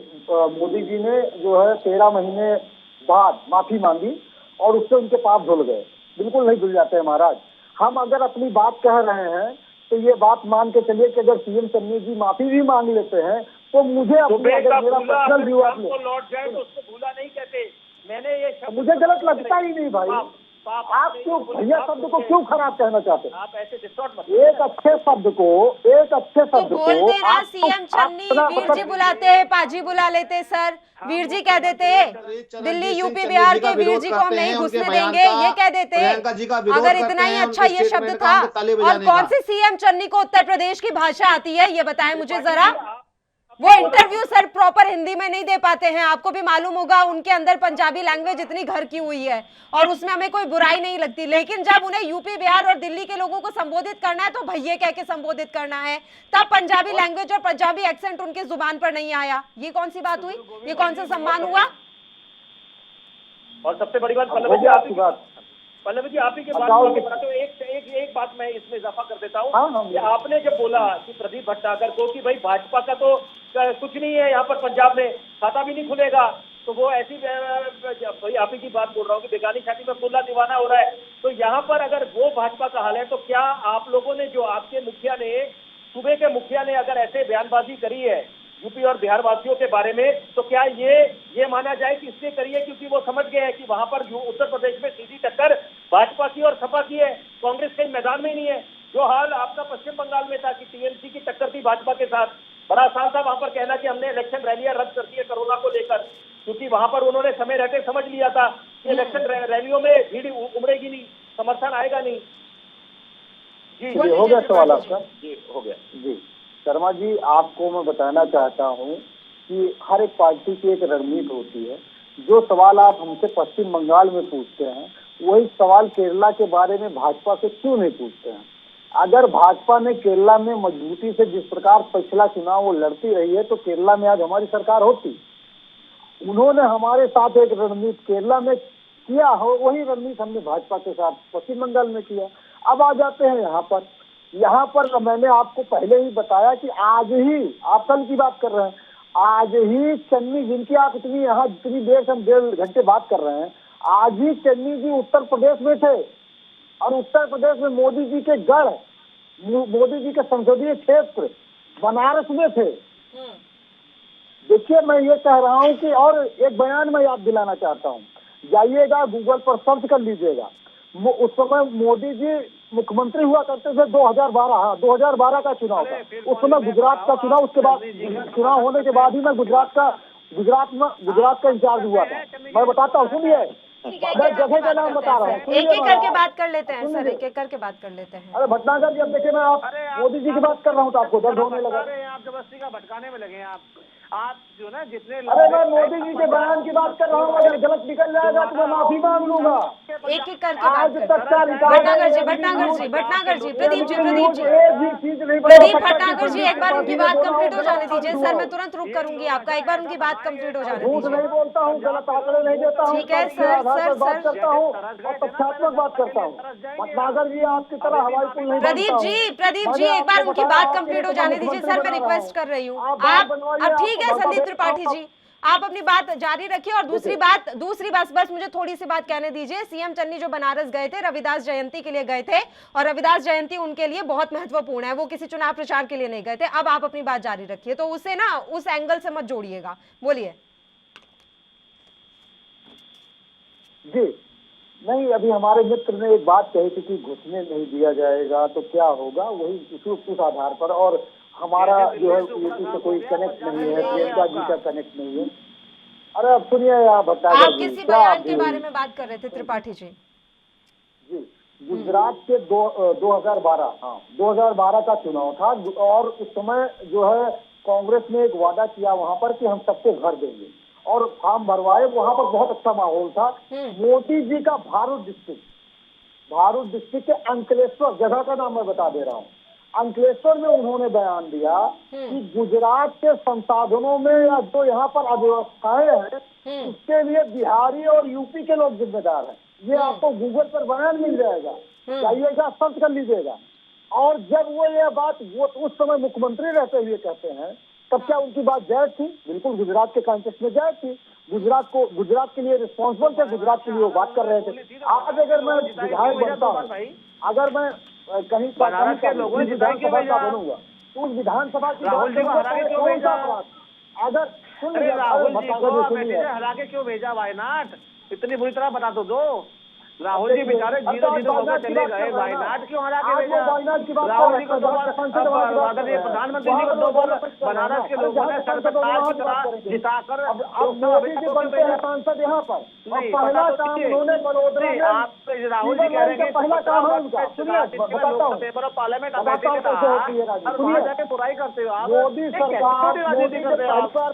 मोदी जी ने जो है 13 महीने बाद माफी मांगी और उससे उनके पाप धुल गए। बिल्कुल नहीं धुल जाते महाराज। हम अगर अपनी बात कह रहे हैं तो ये बात मान के चलिए कि अगर सीएम चन्नी जी माफी भी मांग लेते हैं तो मुझे अपनी अगर मेरा पर्सनल व्यू लौट जाए तो उसको भूला नहीं कहते। मैंने ये मुझे गलत लगता ही नहीं भाई। आप क्यों भैया शब्द को क्यों खराब कहना चाहते हैं? आप ऐसे डिस्टॉर्ट मत। एक अच्छे शब्द को बोल देना। सीएम चन्नी वीर जी बुलाते हैं, पाजी बुला लेते सर, वीर जी कह देते, दिल्ली यूपी बिहार के वीर जी को हम नहीं घुसने देंगे, ये कह देते। अगर इतना ही अच्छा ये शब्द था। और कौन सी सीएम चन्नी को उत्तर प्रदेश की भाषा आती है ये बताएं मुझे जरा। वो इंटरव्यू सर प्रॉपर हिंदी में नहीं दे पाते हैं, आपको भी मालूम होगा। उनके अंदर पंजाबी लैंग्वेज इतनी घर की हुई है और उसमें हमें कोई बुराई नहीं लगती, लेकिन जब उन्हें यूपी बिहार और दिल्ली के लोगों को संबोधित करना है तो भैये कह के संबोधित करना है, तब पंजाबी लैंग्वेज और पंजाबी एक्सेंट उनकी जुबान पर नहीं आया। ये कौन सी बात हुई? ये कौन सा सम्मान हुआ? और सबसे बड़ी बात पल्लवी जी आप ही के बात तो एक बात मैं इसमें इजाफा कर देता हूँ। आपने जब बोला कि प्रदीप भट्टागर को कि भाई भाजपा का तो कुछ नहीं है यहाँ पर, पंजाब में खाता भी नहीं खुलेगा, तो वो ऐसी भाई आप ही की बात बोल रहा हूँ कि बेगानी छाती में खुला दीवाना हो रहा है। तो यहाँ पर अगर वो भाजपा का हाल है, तो क्या आप लोगों ने, जो आपके मुखिया ने, सूबे के मुखिया ने अगर ऐसे बयानबाजी करी है यूपी और बिहार वासियों के बारे में, तो क्या ये माना जाए कि इसलिए करी है क्योंकि वो समझ गए हैं कि वहां पर उत्तर प्रदेश में सीधी टक्कर भाजपा की और सपा की है, कांग्रेस कहीं मैदान में ही नहीं है। जो हाल आपका पश्चिम बंगाल में था कि टीएमसी की टक्कर थी भाजपा के साथ, बड़ा आसान था वहां पर कहना कि हमने इलेक्शन रैलियां रद्द कर दी है कोरोना को लेकर, क्योंकि वहां पर उन्होंने समय रहते समझ लिया था कि इलेक्शन रैलियों में भीड़ उमड़ेगी नहीं, समर्थन आएगा नहीं। जी हो गया सवाल आपका? जी हो गया। जी शर्मा जी, आपको मैं बताना चाहता हूँ कि हर एक पार्टी की एक रणनीति होती है। जो सवाल आप हमसे पश्चिम बंगाल में पूछते हैं, वही सवाल केरला के बारे में भाजपा से क्यों नहीं पूछते हैं? अगर भाजपा ने केरला में मजबूती से जिस प्रकार पिछला चुनाव वो लड़ती रही है, तो केरला में आज हमारी सरकार होती। उन्होंने हमारे साथ एक रणनीति केरला में किया हो, वही रणनीति हमने भाजपा के साथ पश्चिम बंगाल में किया। अब आ जाते हैं यहाँ पर मैंने आपको पहले ही बताया कि आज ही, आप कल की बात कर रहे हैं, आज ही चन्नी, जिनकी आप जितनी देर से हम 1.5 घंटे बात कर रहे हैं, आज ही चन्नी जी उत्तर प्रदेश में थे और उत्तर प्रदेश में मोदी जी के गढ़, मोदी जी के संसदीय क्षेत्र बनारस में थे। देखिए, मैं ये कह रहा हूँ कि, और एक बयान मैं याद दिलाना चाहता हूँ, जाइएगा गूगल पर सर्च कर लीजिएगा। उस समय मोदी जी मुख्यमंत्री हुआ करते थे 2012 का चुनाव था। उस समय गुजरात का चुनाव, उसके बाद चुनाव होने के बाद ही मैं गुजरात का इंचार्ज हुआ था। मैं बताता हूँ, सुनिए, जगह का नाम बता रहा हूँ। एक एक करके बात कर लेते हैं सर, एक एक करके बात कर लेते हैं। अरे भटनागर जी, अब देखिए, मैं आप मोदी जी की बात कर रहा हूँ तो आपको दर्द होने लगा। आप जबरदस्ती का भटकाने में लगे आप जो ना जितने, अरे मैं मोदी जी के बयान की बात कर रहा हूँ, अगर गलत निकल जाएगा तो मैं माफी मांग लूंगा। एक एक करके बात करते हैं। भटनागर जी, प्रदीप भटनागर जी, एक बार उनकी बात कंप्लीट हो जाने दीजिए सर, मैं तुरंत रुक करूंगी आपका, एक बार उनकी बात कंप्लीट हो जाने झूठ दीजिए। नहीं बोलता हूँ, गलत आंकड़े नहीं देता हूँ, ठीक है सर, बात करता हूँ और तथ्यात्मक बात करता हूँ। भटनागर जी, आपकी तरह हवाई पुल नहीं। प्रदीप जी, एक बार उनकी बात कंप्लीट हो जाने दीजिए सर, मैं रिक्वेस्ट कर रही हूँ। आप अब ठीक है संदीप त्रिपाठी जी, आप अपनी बात जारी रखिए। और दूसरी बात बस मुझे थोड़ी सी बात कहने दीजिए। सीएम चन्नी जो बनारस गए थे, रविदास जयंती के लिए गए थे, और रविदास जयंती उनके लिए बहुत महत्वपूर्ण है, वो किसी चुनाव प्रचार के लिए नहीं गए थे। अब आप अपनी बात जारी रखिए, तो उसे ना उस एंगल से मत जोड़िएगा, बोलिए। जी नहीं, अभी हमारे मित्र ने एक बात कही थी कि घुसने नहीं दिया जाएगा तो क्या होगा, वही उस आधार पर, और हमारा जो है यूपी से कोई कनेक्ट नहीं है, प्रियंका जी का कनेक्ट नहीं है। अरे अब सुनिए, आप आप किसी बयान के बारे में बात कर रहे थे त्रिपाठी जी? जी, गुजरात के 2012 का चुनाव था, और उस समय जो है कांग्रेस ने एक वादा किया वहां पर कि हम सबको घर देंगे, और फॉर्म भरवाए। वहां पर बहुत अच्छा माहौल था। मोदी जी का भारत डिस्ट्रिक्ट के अंकलेश्वर, जगह का नाम मैं बता दे रहा हूँ, अंकलेश्वर में उन्होंने बयान दिया कि गुजरात के संसाधनों में या जो यहाँ पर अव्यवस्थाएं हैं, उसके लिए बिहारी और यूपी के लोग जिम्मेदार हैं। ये आपको गूगल पर बयान मिल जाएगा, जाइएगा सर्च कर लीजिएगा। और जब वो ये बात वो उस समय मुख्यमंत्री रहते हुए कहते हैं, तब क्या उनकी बात जायज थी? बिल्कुल गुजरात के कॉन्टेक्स्ट में जायज थी। गुजरात के लिए रिस्पॉन्सिबल थे, गुजरात के लिए वो बात कर रहे थे। आज अगर मैं विधायक बनता हूँ, अगर मैं कहीं विधानसभा का बनूंगा, तो उस विधानसभा की राहुल जी को हरा के क्यों भेजा? अगर राहुल जी को हरा के क्यों भेजा वायनाड? इतनी बुरी तरह बता दो। राहुल जी बेचारे 0-0 होकर चले गए, वायनाड क्यों हरा के भेजा? राहुल जी को 2 बार आदरणीय प्रधानमंत्री जी को 2 बार बनारस के लोगों ने सरकार की तरह जिताकर सांसद यहाँ पर पहला काम उन्होंने बड़ोदरा में, आप राहुल जी कह रहे हैं पहला काम है उनका। पेपर ऑफ पार्लियामेंट के बुराई करते हो आप। मोदी सरकार, मोदी के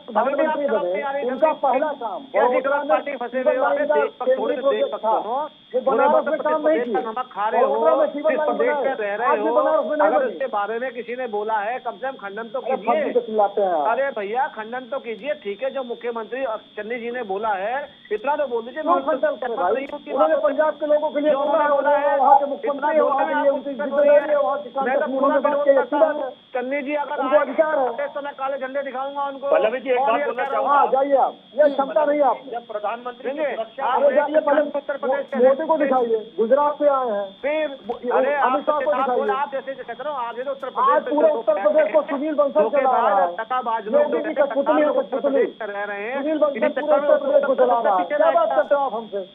प्रधानमंत्री बने, उनका पहला काम पार्टी फंसे हुए बनारस में काम नहीं किया, नमक खा रहे हो, प्रदेश में रह रहे हो, अगर इसके बारे में किसी ने बोला है, कम से कम खंडन तो कीजिए। अरे भैया, खंडन तो कीजिए। ठीक है, जो मुख्यमंत्री चन्नी जी ने बोला है, इतना तो बोल दीजिए। उन्होंने पंजाब के लोगों के लिए बोला है, वहाँ के मुख्यमंत्री चन्नी जी अगर उनको अधिकार है। तो मैं काले झंडे दिखाऊंगा उनको। पल्लवी जी, एक बात बोलना चाहूंगा। हाँ जाइए आप, ये क्षमता नहीं आप। जब प्रधानमंत्री की अरे सुरक्षा जाइए पहले उत्तर प्रदेश मोदी को दिखाइए, गुजरात से आए हैं। फिर अरे अमित शाह को दिखाइए। आप जैसे कहते हो आगे तो उत्तर आज प्रदेश पूरे उत्तर प्रदेश को सुनील बंसल चला रहा है। सत्ताबाज योगी जी का पुतली है, पुतली रह रहे हैं। सुनील बंसल पूरे उत्तर प्रदेश को चला रहा है। क्या बात करते हो आप हमसे?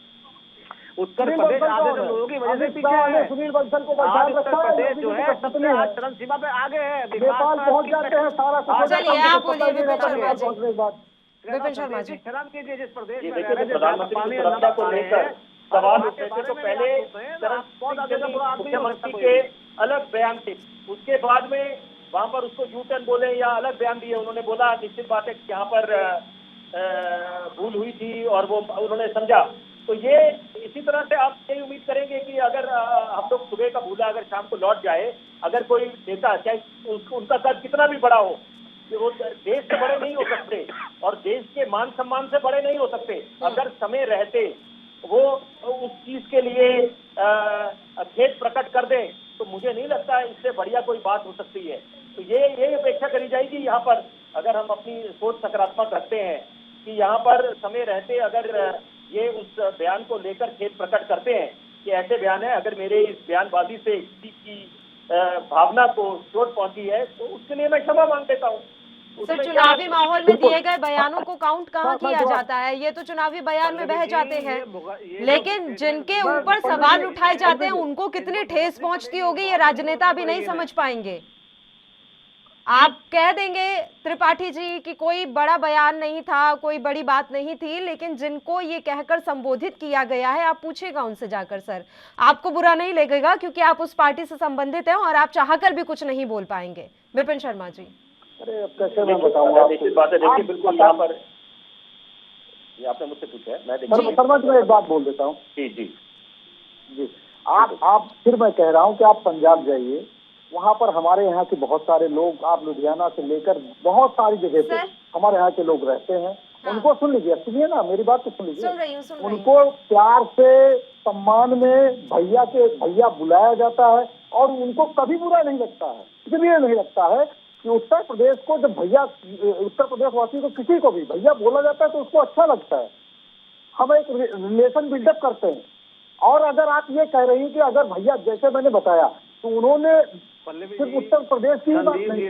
उत्तर सुनील प्रदेश बंसल आगे कौन है? लोगों की वजह से अमित पीछे शाह ने है। सुनील बंसल को आज बचा उत्तर रखा है। प्रदेश जो योगी जी है का सबसे पुतली है। आज चरम सीमा पे आगे है। नेपाल पहुंच जाते हैं सारा कुछ। चलिए, आप बोलिए विपिन शर्मा जी। पहुंचने के बाद विपिन शर्मा जी। शर्म कीजिए जिस प्रदेश ये में देखिए, तो प्रधानमंत्री की सुरक्षा को लेकर सवाल उठने थे, तो पहले मुख्यमंत्री के अलग बयान थे, उसके बाद में वहां पर उसको यू टर्न बोले या अलग बयान दिए। उन्होंने बोला निश्चित बात है कि यहाँ पर भूल हुई थी और वो उन्होंने समझा। तो ये इसी तरह से आप यही उम्मीद करेंगे कि अगर हम लोग सुबह का भूला अगर शाम को लौट जाए, अगर कोई नेता चाहे उनका कद कितना भी बड़ा हो, वो देश से बड़े नहीं हो सकते और देश के मान सम्मान से बड़े नहीं हो सकते। अगर समय रहते वो उस चीज के लिए खेद प्रकट कर दें तो मुझे नहीं लगता इससे बढ़िया कोई बात हो सकती है। तो ये अपेक्षा करी जाएगी यहाँ पर, अगर हम अपनी सोच सकारात्मक रखते हैं कि यहाँ पर समय रहते अगर ये उस बयान को लेकर खेद प्रकट करते हैं कि ऐसे बयान है, अगर मेरे इस बयानबाजी से किसी की भावना को चोट पहुंची है तो उसके लिए मैं क्षमा मांग लेता हूँ। सर, चुनावी माहौल में दिए गए बयानों को काउंट कहाँ किया जाता है? ये तो चुनावी बयान में बह जाते हैं, लेकिन जिनके ऊपर सवाल उठाए जाते हैं उनको कितनी ठेस पहुंचती होगी ये राजनेता भी नहीं समझ पाएंगे। आप कह देंगे त्रिपाठी जी कि कोई बड़ा बयान नहीं था, कोई बड़ी बात नहीं थी, लेकिन जिनको ये कहकर संबोधित किया गया है आप पूछेगा उनसे जाकर, सर आपको बुरा नहीं लगेगा क्योंकि आप उस पार्टी से संबंधित हैं और आप चाहकर भी कुछ नहीं बोल पाएंगे। विपिन शर्मा जी। अरे अब कैसे मैं बताऊंगा? निश्चित बात है, देखिए बिल्कुल यहाँ पर ये आपने मुझसे पूछा है, मैं शर्मा जी मैं एक बात बोल देता हूँ। जी आप फिर मैं कह रहा हूँ कि आप पंजाब जाइए, वहाँ पर हमारे यहाँ के बहुत सारे लोग, आप लुधियाना से लेकर बहुत सारी जगह पे हमारे यहाँ के लोग रहते हैं। हाँ। उनको सुन लीजिए, सुनिए ना मेरी बात तो सुन लीजिए। सुन रही हूँ। उनको प्यार से सम्मान में भैया बुलाया जाता है और उनको कभी बुरा नहीं लगता है। इसलिए नहीं लगता है कि उत्तर प्रदेश को जब भैया, उत्तर प्रदेश वासी को किसी को भी भैया बोला जाता है तो उसको अच्छा लगता है। हम एक रिलेशन बिल्डअप करते हैं। और अगर आप ये कह रही हैं कि अगर भैया जैसे मैंने बताया तो उन्होंने सिर्फ उत्तर प्रदेश की बात नहीं,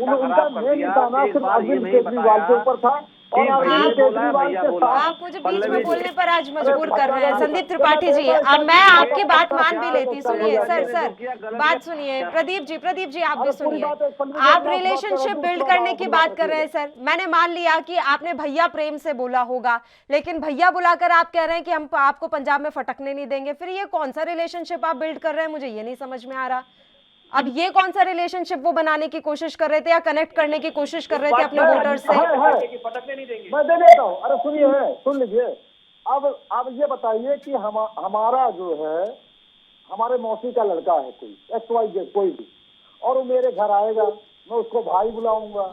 उनका मेन निशाना सिर्फ अरविंद केजरीवाल के ऊपर था और अरविंद केजरीवाल के साथ। आप मुझे बीच में बोलने पर आज मजबूर कर रहे हैं संदीप त्रिपाठी जी। अब मैं आपकी बात मान भी लेती, सुनिए सर बात सुनिए। प्रदीप जी आप भी सुनिए। आप रिलेशनशिप बिल्ड करने की बात कर रहे हैं सर, मैंने मान लिया कि आपने भैया प्रेम से बोला होगा, लेकिन भैया बुलाकर आप कह रहे हैं कि हम आपको पंजाब में फटकने नहीं देंगे। फिर ये कौन सा रिलेशनशिप आप बिल्ड कर रहे हैं, मुझे ये नहीं समझ में आ रहा। अब ये कौन सा रिलेशनशिप वो बनाने की कोशिश कर रहे थे या कनेक्ट करने की कोशिश कर रहे थे अपने वोटर्स से? मैं दे देता हूँ। अरे सुनिए, सुन लीजिए। अब ये बताइए कि हमारा जो है, हमारे मौसी का लड़का है कोई XYZ कोई भी, और वो मेरे घर आएगा, मैं उसको भाई बुलाऊंगा,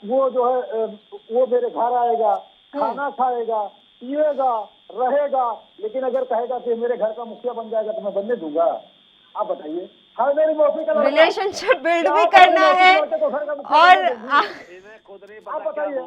वो जो है वो मेरे घर आएगा, खाना खाएगा, पिएगा, रहेगा, लेकिन अगर कहेगा कि मेरे घर का मुखिया बन जाएगा तो मैं बनने दूंगा? आप बताइए। हाँ, मेरी मौसी का रिलेशनशिप बिल्ड भी करना है और आप बताइए,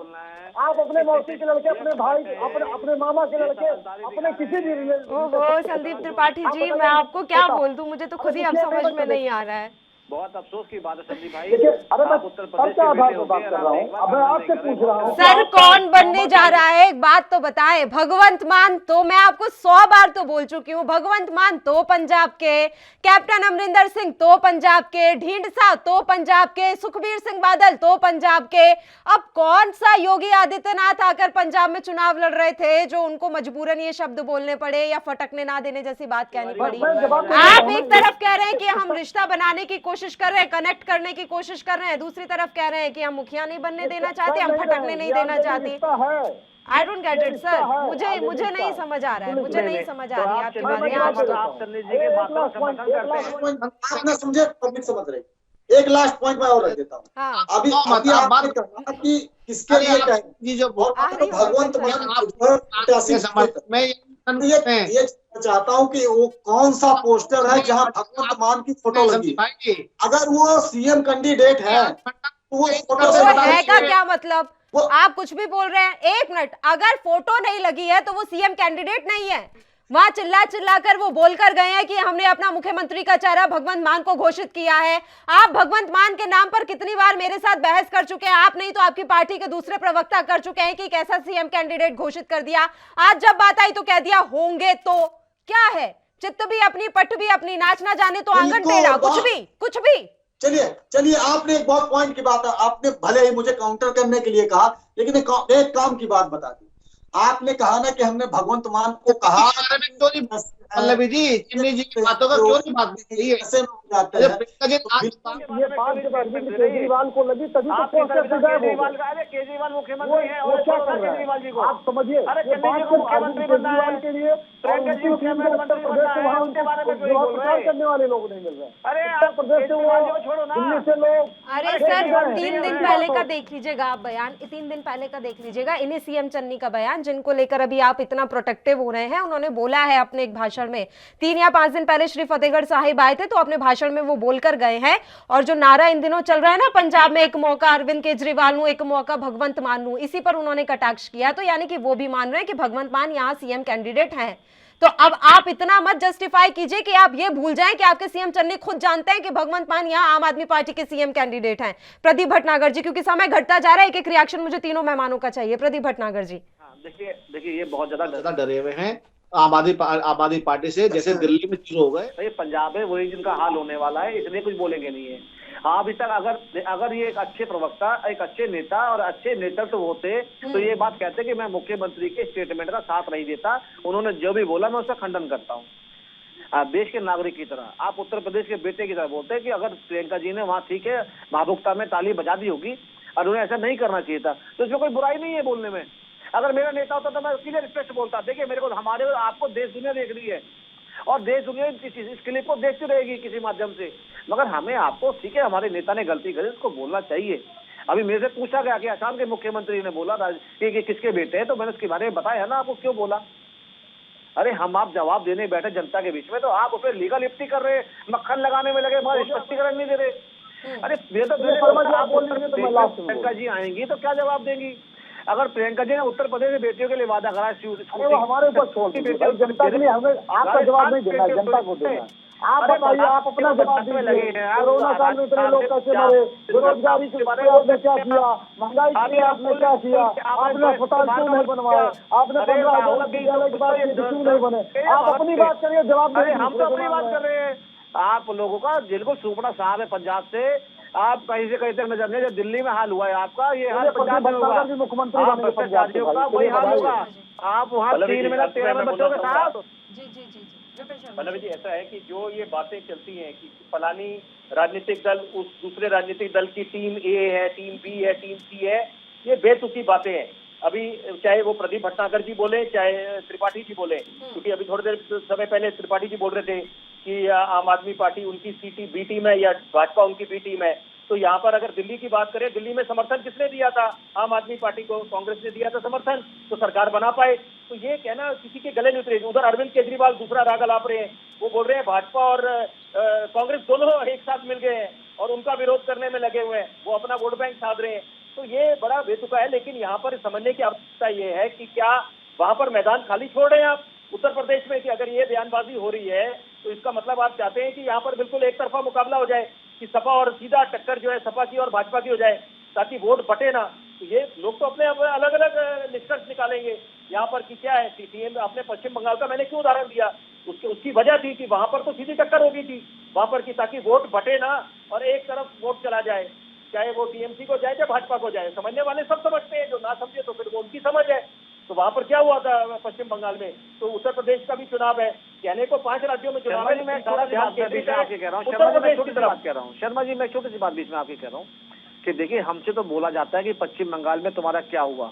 आप अपने मौसी के लड़के, अपने भाई, अपने मामा के लड़के, अपने किसी भी ओहो संदीप त्रिपाठी जी, मैं आपको क्या बोल दूं, मुझे तो खुद ही अब समझ में नहीं आ रहा है। बहुत अफसोस की बात है संदीप भाई। अरे मैं उत्तर प्रदेश के आधार पर बात कर रहा हूँ, अब मैं आपसे पूछ रहा हूँ सर कौन बनने जा रहा है, एक बात तो बताए। भगवंत मान तो मैं आपको 100 बार तो बोल चुकी हूँ, भगवंत मान तो पंजाब के, कैप्टन अमरिंदर सिंह तो पंजाब के, ढींढसा तो पंजाब के, सुखबीर सिंह बादल तो पंजाब के। अब कौन सा योगी आदित्यनाथ आकर पंजाब में चुनाव लड़ रहे थे जो उनको मजबूरन ये शब्द बोलने पड़े या फटकने ना देने जैसी बात कहनी पड़ी? आप एक तरफ कह रहे हैं कि हम रिश्ता बनाने की कोशिश कर रहे हैं, कनेक्ट करने की कोशिश कर रहे हैं, दूसरी तरफ कह रहे हैं कि हम मुखिया नहीं बनने देना चाहते, हम फटकने नहीं देना चाहते। I don't get it sir, मुझे नहीं समझ आ रहा है, मुझे नहीं समझ आ रही है आपकी बातें आज तो। आप ना समझे, पब्लिक समझ रही। एक लास्ट पॉइंट मैं और रख देता हूँ। हाँ। अभी आपने कहा कि किसके लिए कहें, जो भगवंत मान ये चाहता हूँ कि वो कौन सा पोस्टर है जहाँ भगवंत मान की फोटो लगी है। अगर वो सीएम कैंडिडेट है तो वो फोटो से है का क्या मतलब? आप कुछ भी बोल रहे हैं। एक मिनट, अगर फोटो नहीं लगी है तो वो सीएम कैंडिडेट नहीं है। वहां चिल्ला कर वो बोलकर गए हैं कि हमने अपना मुख्यमंत्री का चेहरा भगवंत मान को घोषित किया है। आप भगवंत मान के नाम पर कितनी बार मेरे साथ बहस कर चुके हैं, आप नहीं तो आपकी पार्टी के दूसरे प्रवक्ता कर चुके हैं कि कैसा सीएम कैंडिडेट घोषित कर दिया। आज जब बात आई तो कह दिया होंगे, तो क्या है, चित्त भी अपनी पट भी अपनी, नाच ना जाने तो आंगन टेढ़ा, कुछ भी। चलिए आपने एक बहुत पॉइंट की बात, आपने भले ही मुझे काउंटर करने के लिए कहा, लेकिन एक काम की बात बता दी। आपने कहा ना कि हमने भगवंत मान को कहा, पल्लवी जी, चिमनी जी की बातों का क्यों नहीं बात कही है? ऐसे में हो जाता है। ये बात जब अरविंद केजरीवाल को लगी तभी तो केजरीवाल मुख्यमंत्री है और क्या कर रहे हैं आप समझिए। मुख्यमंत्री केजरीवाल के लिए प्रचार करने वाले लोग नहीं मिल रहे। अरे उत्तर प्रदेश से वो छोड़ो ना, दिल्ली से लोग। अरे सर 3 दिन पहले का देख लीजिएगा आप बयान, 3 दिन पहले का देख लीजिएगा, इन्हीं सीएम चन्नी का बयान जिनको लेकर अभी आप इतना प्रोटेक्टिव हो रहे हैं। उन्होंने बोला है अपने एक भाषण में, 3 या 5 दिन पहले श्री फतेहगढ़ साहिब आए थे तो अपने भाषण में वो बोलकर गए हैं। और जो नारा इन दिनों चल रहा है ना, पंजाब में एक मौका अरविंद केजरीवाल नू, एक मौका भगवंत मान नू, इसी पर उन्होंने कटाक्ष किया। तो यानी कि वो भी मान रहे हैं कि भगवंत मान यहाँ सीएम कैंडिडेट हैं। तो अब आप इतना मत जस्टिफाई कीजिए कि आप ये भूल जाएं कि आपके सीएम चन्नी खुद जानते हैं कि भगवंत मान यहाँ आम आदमी पार्टी के सीएम कैंडिडेट हैं। प्रदीप भटनागर जी, क्योंकि समय घटता जा रहा है, एक रिएक्शन मुझे तीनों मेहमानों का चाहिए। प्रदीप भटनागर जी। देखिए ये बहुत ज्यादा डरे हुए हैं आम आदमी पार्टी से, जैसे दिल्ली में शुरू हो गए। ये पंजाब है, वही जिनका हाल होने वाला है, इसलिए कुछ बोलेंगे नहीं है। अभी तक अगर ये एक अच्छे प्रवक्ता, एक अच्छे नेता और अच्छे नेतृत्व होते तो ये बात कहते कि मैं मुख्यमंत्री के स्टेटमेंट का साथ नहीं देता, उन्होंने जो भी बोला मैं उसका खंडन करता हूँ। देश के नागरिक की तरह, आप उत्तर प्रदेश के बेटे की तरह बोलते हैं कि अगर प्रियंका जी ने वहाँ ठीक है भावुकता में ताली बजा दी होगी और उन्हें ऐसा नहीं करना चाहिए था, तो इसमें कोई बुराई नहीं है बोलने में। अगर मेरा नेता होता तो मैं उसके लिए रिस्पेक्ट बोलता। देखिए मेरे को, हमारे आपको देश दुनिया देख रही है और देश दुनिया इस क्लिप को देखती रहेगी किसी माध्यम से, मगर हमें आपको, ठीक है हमारे नेता ने गलती करी उसको बोलना चाहिए। अभी मेरे से पूछा गया कि आसाम के मुख्यमंत्री ने बोला कि किसके बेटे हैं, तो मैंने उसके बारे में बताया ना आपको क्यों बोला। अरे हम आप जवाब देने बैठे जनता के बीच में, तो आप उसे लीगल लिफ्टी कर रहे, मक्खन लगाने में लगे, बहुत स्पष्टीकरण नहीं दे रहे। अरे प्रियंका जी आएंगी तो क्या जवाब देंगी? अगर प्रियंका जी ने उत्तर प्रदेश में बेटियों के लिए वादा करा, हमारे ऊपर छोड़ दीजिए, जनता के लिए हमें आपका जवाब नहीं देना, जनता को देना। आप बताइए, आप अपना जवाब दीजिए। कोरोना काल में इतने लोग कैसे मरे, बेरोजगारी के बारे में आपने क्या किया, महंगाई के लिए आपने क्या किया, आपने अस्पताल क्यों नहीं बनवाए, आपने 15,000 विद्यालय के बाद क्यों नहीं बने? आप अपनी बात करिए, जवाब नहीं। हम तो अपनी बात कर रहे हैं। आप लोगों का जिनको सुपड़ा साहब है पंजाब से, आप कहीं से कहीं तक नजर नहीं, जो दिल्ली में हाल हुआ है आपका, ये हाल पंजाब में होगा। मुख्यमंत्री वही हाल होगा। आप वहाँ 3 मिनट 13 बच्चों के साथ। पल्लवी जी, ऐसा है कि जो ये बातें चलती हैं कि फलानी राजनीतिक दल उस दूसरे राजनीतिक दल की टीम ए है, टीम बी है, टीम सी है, ये बेतुकी बातें हैं। अभी चाहे वो प्रदीप भटनागर जी बोले, चाहे त्रिपाठी जी बोले, क्योंकि अभी थोड़ी देर समय पहले त्रिपाठी जी बोल रहे थे कि आम आदमी पार्टी उनकी बी टीम है या भाजपा उनकी बी टीम है। तो यहाँ पर अगर दिल्ली की बात करें, दिल्ली में समर्थन किसने दिया था? आम आदमी पार्टी को, कांग्रेस ने दिया था समर्थन, तो सरकार बना पाए। तो ये कहना किसी के गले नहीं उतरे। उधर अरविंद केजरीवाल दूसरा राग अलाप रहे हैं, वो बोल रहे हैं भाजपा और कांग्रेस दोनों एक साथ मिल गए हैं और उनका विरोध करने में लगे हुए हैं, वो अपना वोट बैंक साध रहे हैं। तो ये बड़ा बेतुका है। लेकिन यहाँ पर समझने की आवश्यकता ये है कि क्या वहां पर मैदान खाली छोड़ रहे हैं आप उत्तर प्रदेश में, कि अगर ये बयानबाजी हो रही है तो इसका मतलब आप चाहते हैं कि यहाँ पर बिल्कुल एक तरफा मुकाबला हो जाए, कि सपा और सीधा टक्कर जो है सपा की और भाजपा की हो जाए, ताकि वोट बटे ना। तो ये लोग तो अपने अलग अलग निष्कर्ष निकालेंगे यहाँ पर कि क्या है। सीएम आपने पश्चिम बंगाल का मैंने क्यों उदाहरण दिया, उसकी वजह थी कि वहां पर तो सीधी टक्कर हो गई थी वहां पर, की ताकि वोट बटे ना और एक तरफ वोट चला जाए, चाहे वो टीएमसी को जाए चाहे भाजपा को जाए। समझने वाले सब समझते हैं, जो ना समझे तो फिर वो उनकी समझ है। तो वहां पर क्या हुआ था पश्चिम बंगाल में, तो उत्तर प्रदेश का भी चुनाव है, कहने को 5 राज्यों में चुनाव है। मैं सारा ध्यान बीच में आपके कह रहा हूँ, शर्मा जी मैं छोटी सी बात कह रहा हूँ, शर्मा जी मैं छोटी सी बात बीच में आपके कह रहा हूँ कि देखिए हमसे तो बोला जाता है कि पश्चिम बंगाल में तुम्हारा क्या हुआ,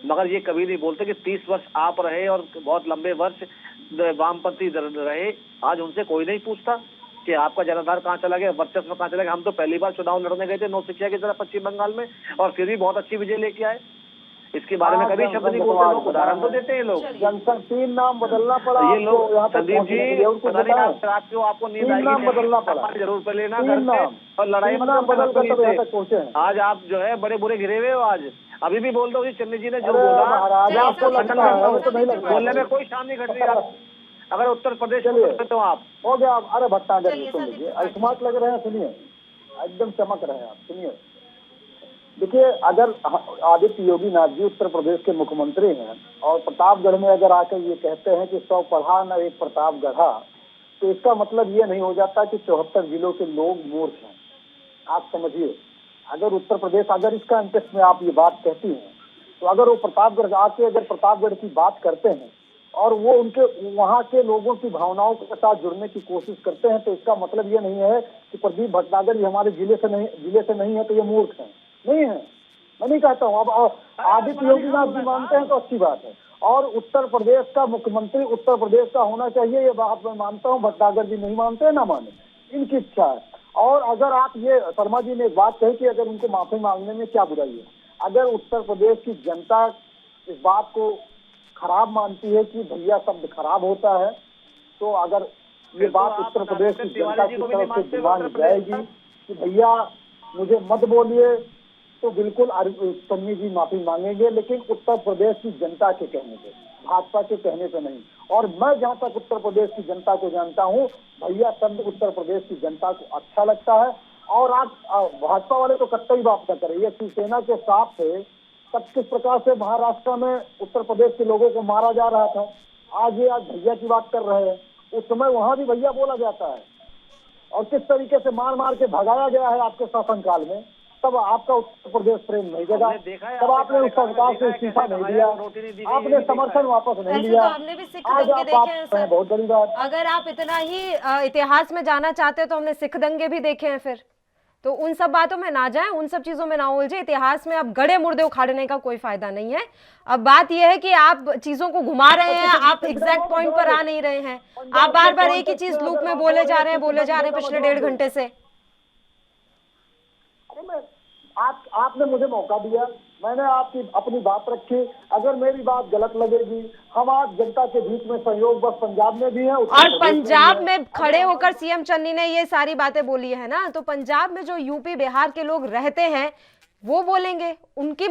मगर ये कभी नहीं बोलते कि 30 वर्ष आप रहे और बहुत लंबे वर्ष वामपंथी रहे, आज उनसे कोई नहीं पूछता। कि आपका जनाधार कहाँ चला गया, वर्चस्व कहाँ चला गया। हम तो पहली बार चुनाव लड़ने गए थे नो शिक्षा की तरफ पश्चिम बंगाल में, और फिर भी बहुत अच्छी विजय लेके आए। इसके बारे में कभी शब्द नहीं बोलते लोग, उदाहरण तो देते हैं लोग। जनसंघ 3 नाम बदलना पड़ा ये लोग यहाँ तक संदीप जी, पता नहीं रात को आपको नींद आएगी, नाम बदलना पड़ा, जरूर पे लेना घर पे, और लड़ाई नाम बदल कर तो यहाँ तक पहुंचे हैं। आज आप जो है बड़े बुरे घिरे हुए हो। आज अभी भी बोल दो चन्नी जी ने जो बोला, आपको लगता है तो नहीं लगता, बोलने में कोई शान नहीं घट रही। अगर उत्तर प्रदेश में करते तो आप हो गया। अरे भट्टागर जी सुन लीजिए, स्मार्ट लग रहे हैं, सुनिए, एकदम चमक रहे हैं आप, सुनिए। देखिए, अगर आदित्य योगी नाथ जी उत्तर प्रदेश के मुख्यमंत्री हैं और प्रतापगढ़ में अगर आकर ये कहते हैं कि 100 पढ़ा न एक प्रताप गढ़ा, तो इसका मतलब ये नहीं हो जाता कि 74 जिलों के लोग मूर्ख हैं। आप समझिए, अगर उत्तर प्रदेश, अगर इसका अंतरिक्ष में आप ये बात कहती हैं, तो अगर वो प्रतापगढ़ आके अगर प्रतापगढ़ की बात करते हैं और वो उनके वहाँ के लोगों की भावनाओं के साथ जुड़ने की कोशिश करते हैं, तो इसका मतलब ये नहीं है कि प्रदीप भटनागर जी हमारे जिले से नहीं है तो ये मूर्ख हैं। नहीं है, मैं नहीं कहता हूँ। अब आदित्य योगी नाथ जी मानते हैं तो अच्छी बात है, और उत्तर प्रदेश का मुख्यमंत्री उत्तर प्रदेश का होना चाहिए, ये बात मैं मानता हूँ। भटनागर जी नहीं मानते, ना माने, इनकी इच्छा है। और अगर आप ये शर्मा जी ने एक बात कही कि अगर उनको माफी मांगने में क्या बुराई है, अगर उत्तर प्रदेश की जनता इस बात को खराब मानती है कि भैया शब्द खराब होता है, तो अगर ये बात उत्तर प्रदेश की जनता की तरफ से डिमांड जाएगी कि भैया मुझे मत बोलिए, तो बिल्कुल चन्नी जी माफी मांगेंगे, लेकिन उत्तर प्रदेश की जनता के कहने से, भाजपा के कहने से नहीं। और मैं जहां तक उत्तर प्रदेश की जनता को जानता हूं, भैया शब्द उत्तर प्रदेश की जनता को अच्छा लगता है। और आप भाजपा वाले तो कतई बात न करें, ये शिवसेना के साथ थे तब किस प्रकार से महाराष्ट्र में उत्तर प्रदेश के लोगों को मारा जा रहा था, आज भैया की बात कर रहे हैं। उस समय वहां भी भैया बोला जाता है, और किस तरीके से मार मार के भगाया गया है आपके शासनकाल में, तब आपका उत्तर प्रदेश प्रेम नहीं जगा, तब आपने उस सरकार से इस्तीफा नहीं दिया, आपने समर्थन वापस नहीं लिया। हमने भी सिख दंगे देखे हैं सर, बहुत बड़ी बात। अगर आप इतना ही इतिहास में जाना चाहते हो तो हमने सिख दंगे भी देखे हैं। फिर तो उन सब बातों में ना जाएं, उन सब चीजों में ना उलझे। इतिहास में अब गड़े मुर्दे उखाड़ने का कोई फायदा नहीं है। अब बात यह है कि आप चीजों को घुमा रहे हैं, आप एग्जैक्ट पॉइंट पर आ नहीं रहे हैं। आप बार बार एक ही चीज लूप में बोले जा रहे हैं पिछले 1.5 घंटे से। आपने मुझे मौका दिया, मैंने आपकी अपनी बात रखी। अगर मेरी बात गलत लगेगी, हम आज जनता के बीच में सहयोग बस पंजाब में भी है, और पंजाब में खड़े होकर सीएम चन्नी ने ये सारी बातें बोली है ना, तो पंजाब में जो यूपी बिहार के लोग रहते हैं वो बोलेंगे। उनकी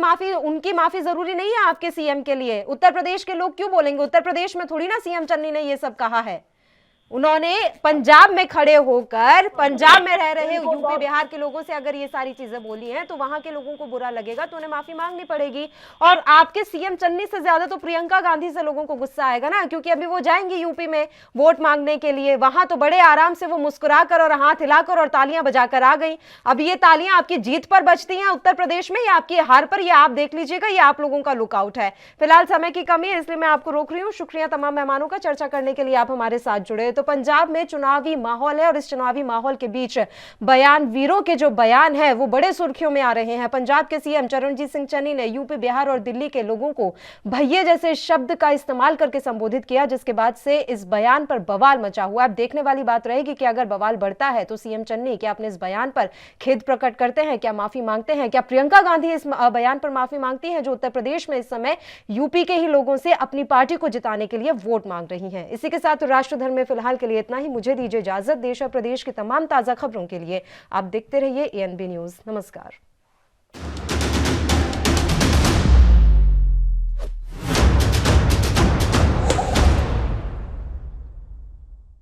माफी जरूरी नहीं है आपके सीएम के लिए। उत्तर प्रदेश के लोग क्यों बोलेंगे? उत्तर प्रदेश में थोड़ी ना सीएम चन्नी ने ये सब कहा है। उन्होंने पंजाब में खड़े होकर पंजाब में रह रहे यूपी बिहार के लोगों से अगर ये सारी चीजें बोली हैं तो वहां के लोगों को बुरा लगेगा, तो उन्हें माफी मांगनी पड़ेगी। और आपके सीएम चन्नी से ज्यादा तो प्रियंका गांधी से लोगों को गुस्सा आएगा ना, क्योंकि अभी वो जाएंगी यूपी में वोट मांगने के लिए। वहां तो बड़े आराम से वो मुस्कुराकर और हाथ हिलाकर और तालियां बजाकर आ गई। अब ये तालियां आपकी जीत पर बजती हैं उत्तर प्रदेश में या आपकी हार पर, यह आप देख लीजिएगा। ये आप लोगों का लुकआउट है। फिलहाल समय की कमी है इसलिए मैं आपको रोक रही हूँ। शुक्रिया तमाम मेहमानों का, चर्चा करने के लिए आप हमारे साथ जुड़े। तो पंजाब में चुनावी माहौल है और इस चुनावी माहौल के बीच बयान वीरों के जो बयान है वो बड़े सुर्खियों में आ रहे हैं। पंजाब के सीएम चरणजीत सिंह चन्नी ने यूपी बिहार और दिल्ली के लोगों को भैये जैसे शब्द का इस्तेमाल करके संबोधित किया, जिसके बाद से इस बयान पर बवाल मचा हुआ। अब देखने वाली बात रहेगी कि अगर बवाल बढ़ता है तो सीएम चन्नी क्या अपने इस बयान पर खेद प्रकट करते हैं, क्या माफी मांगते हैं, क्या प्रियंका गांधी इस बयान पर माफी मांगती हैं जो उत्तर प्रदेश में इस समय यूपी के ही लोगों से अपनी पार्टी को जिताने के लिए वोट मांग रही हैं। इसी के साथ राष्ट्रधर्म में फिलहाल के लिए इतना ही। मुझे दीजिए इजाजत। देश और प्रदेश की तमाम ताजा खबरों के लिए आप देखते रहिए ANB न्यूज। नमस्कार।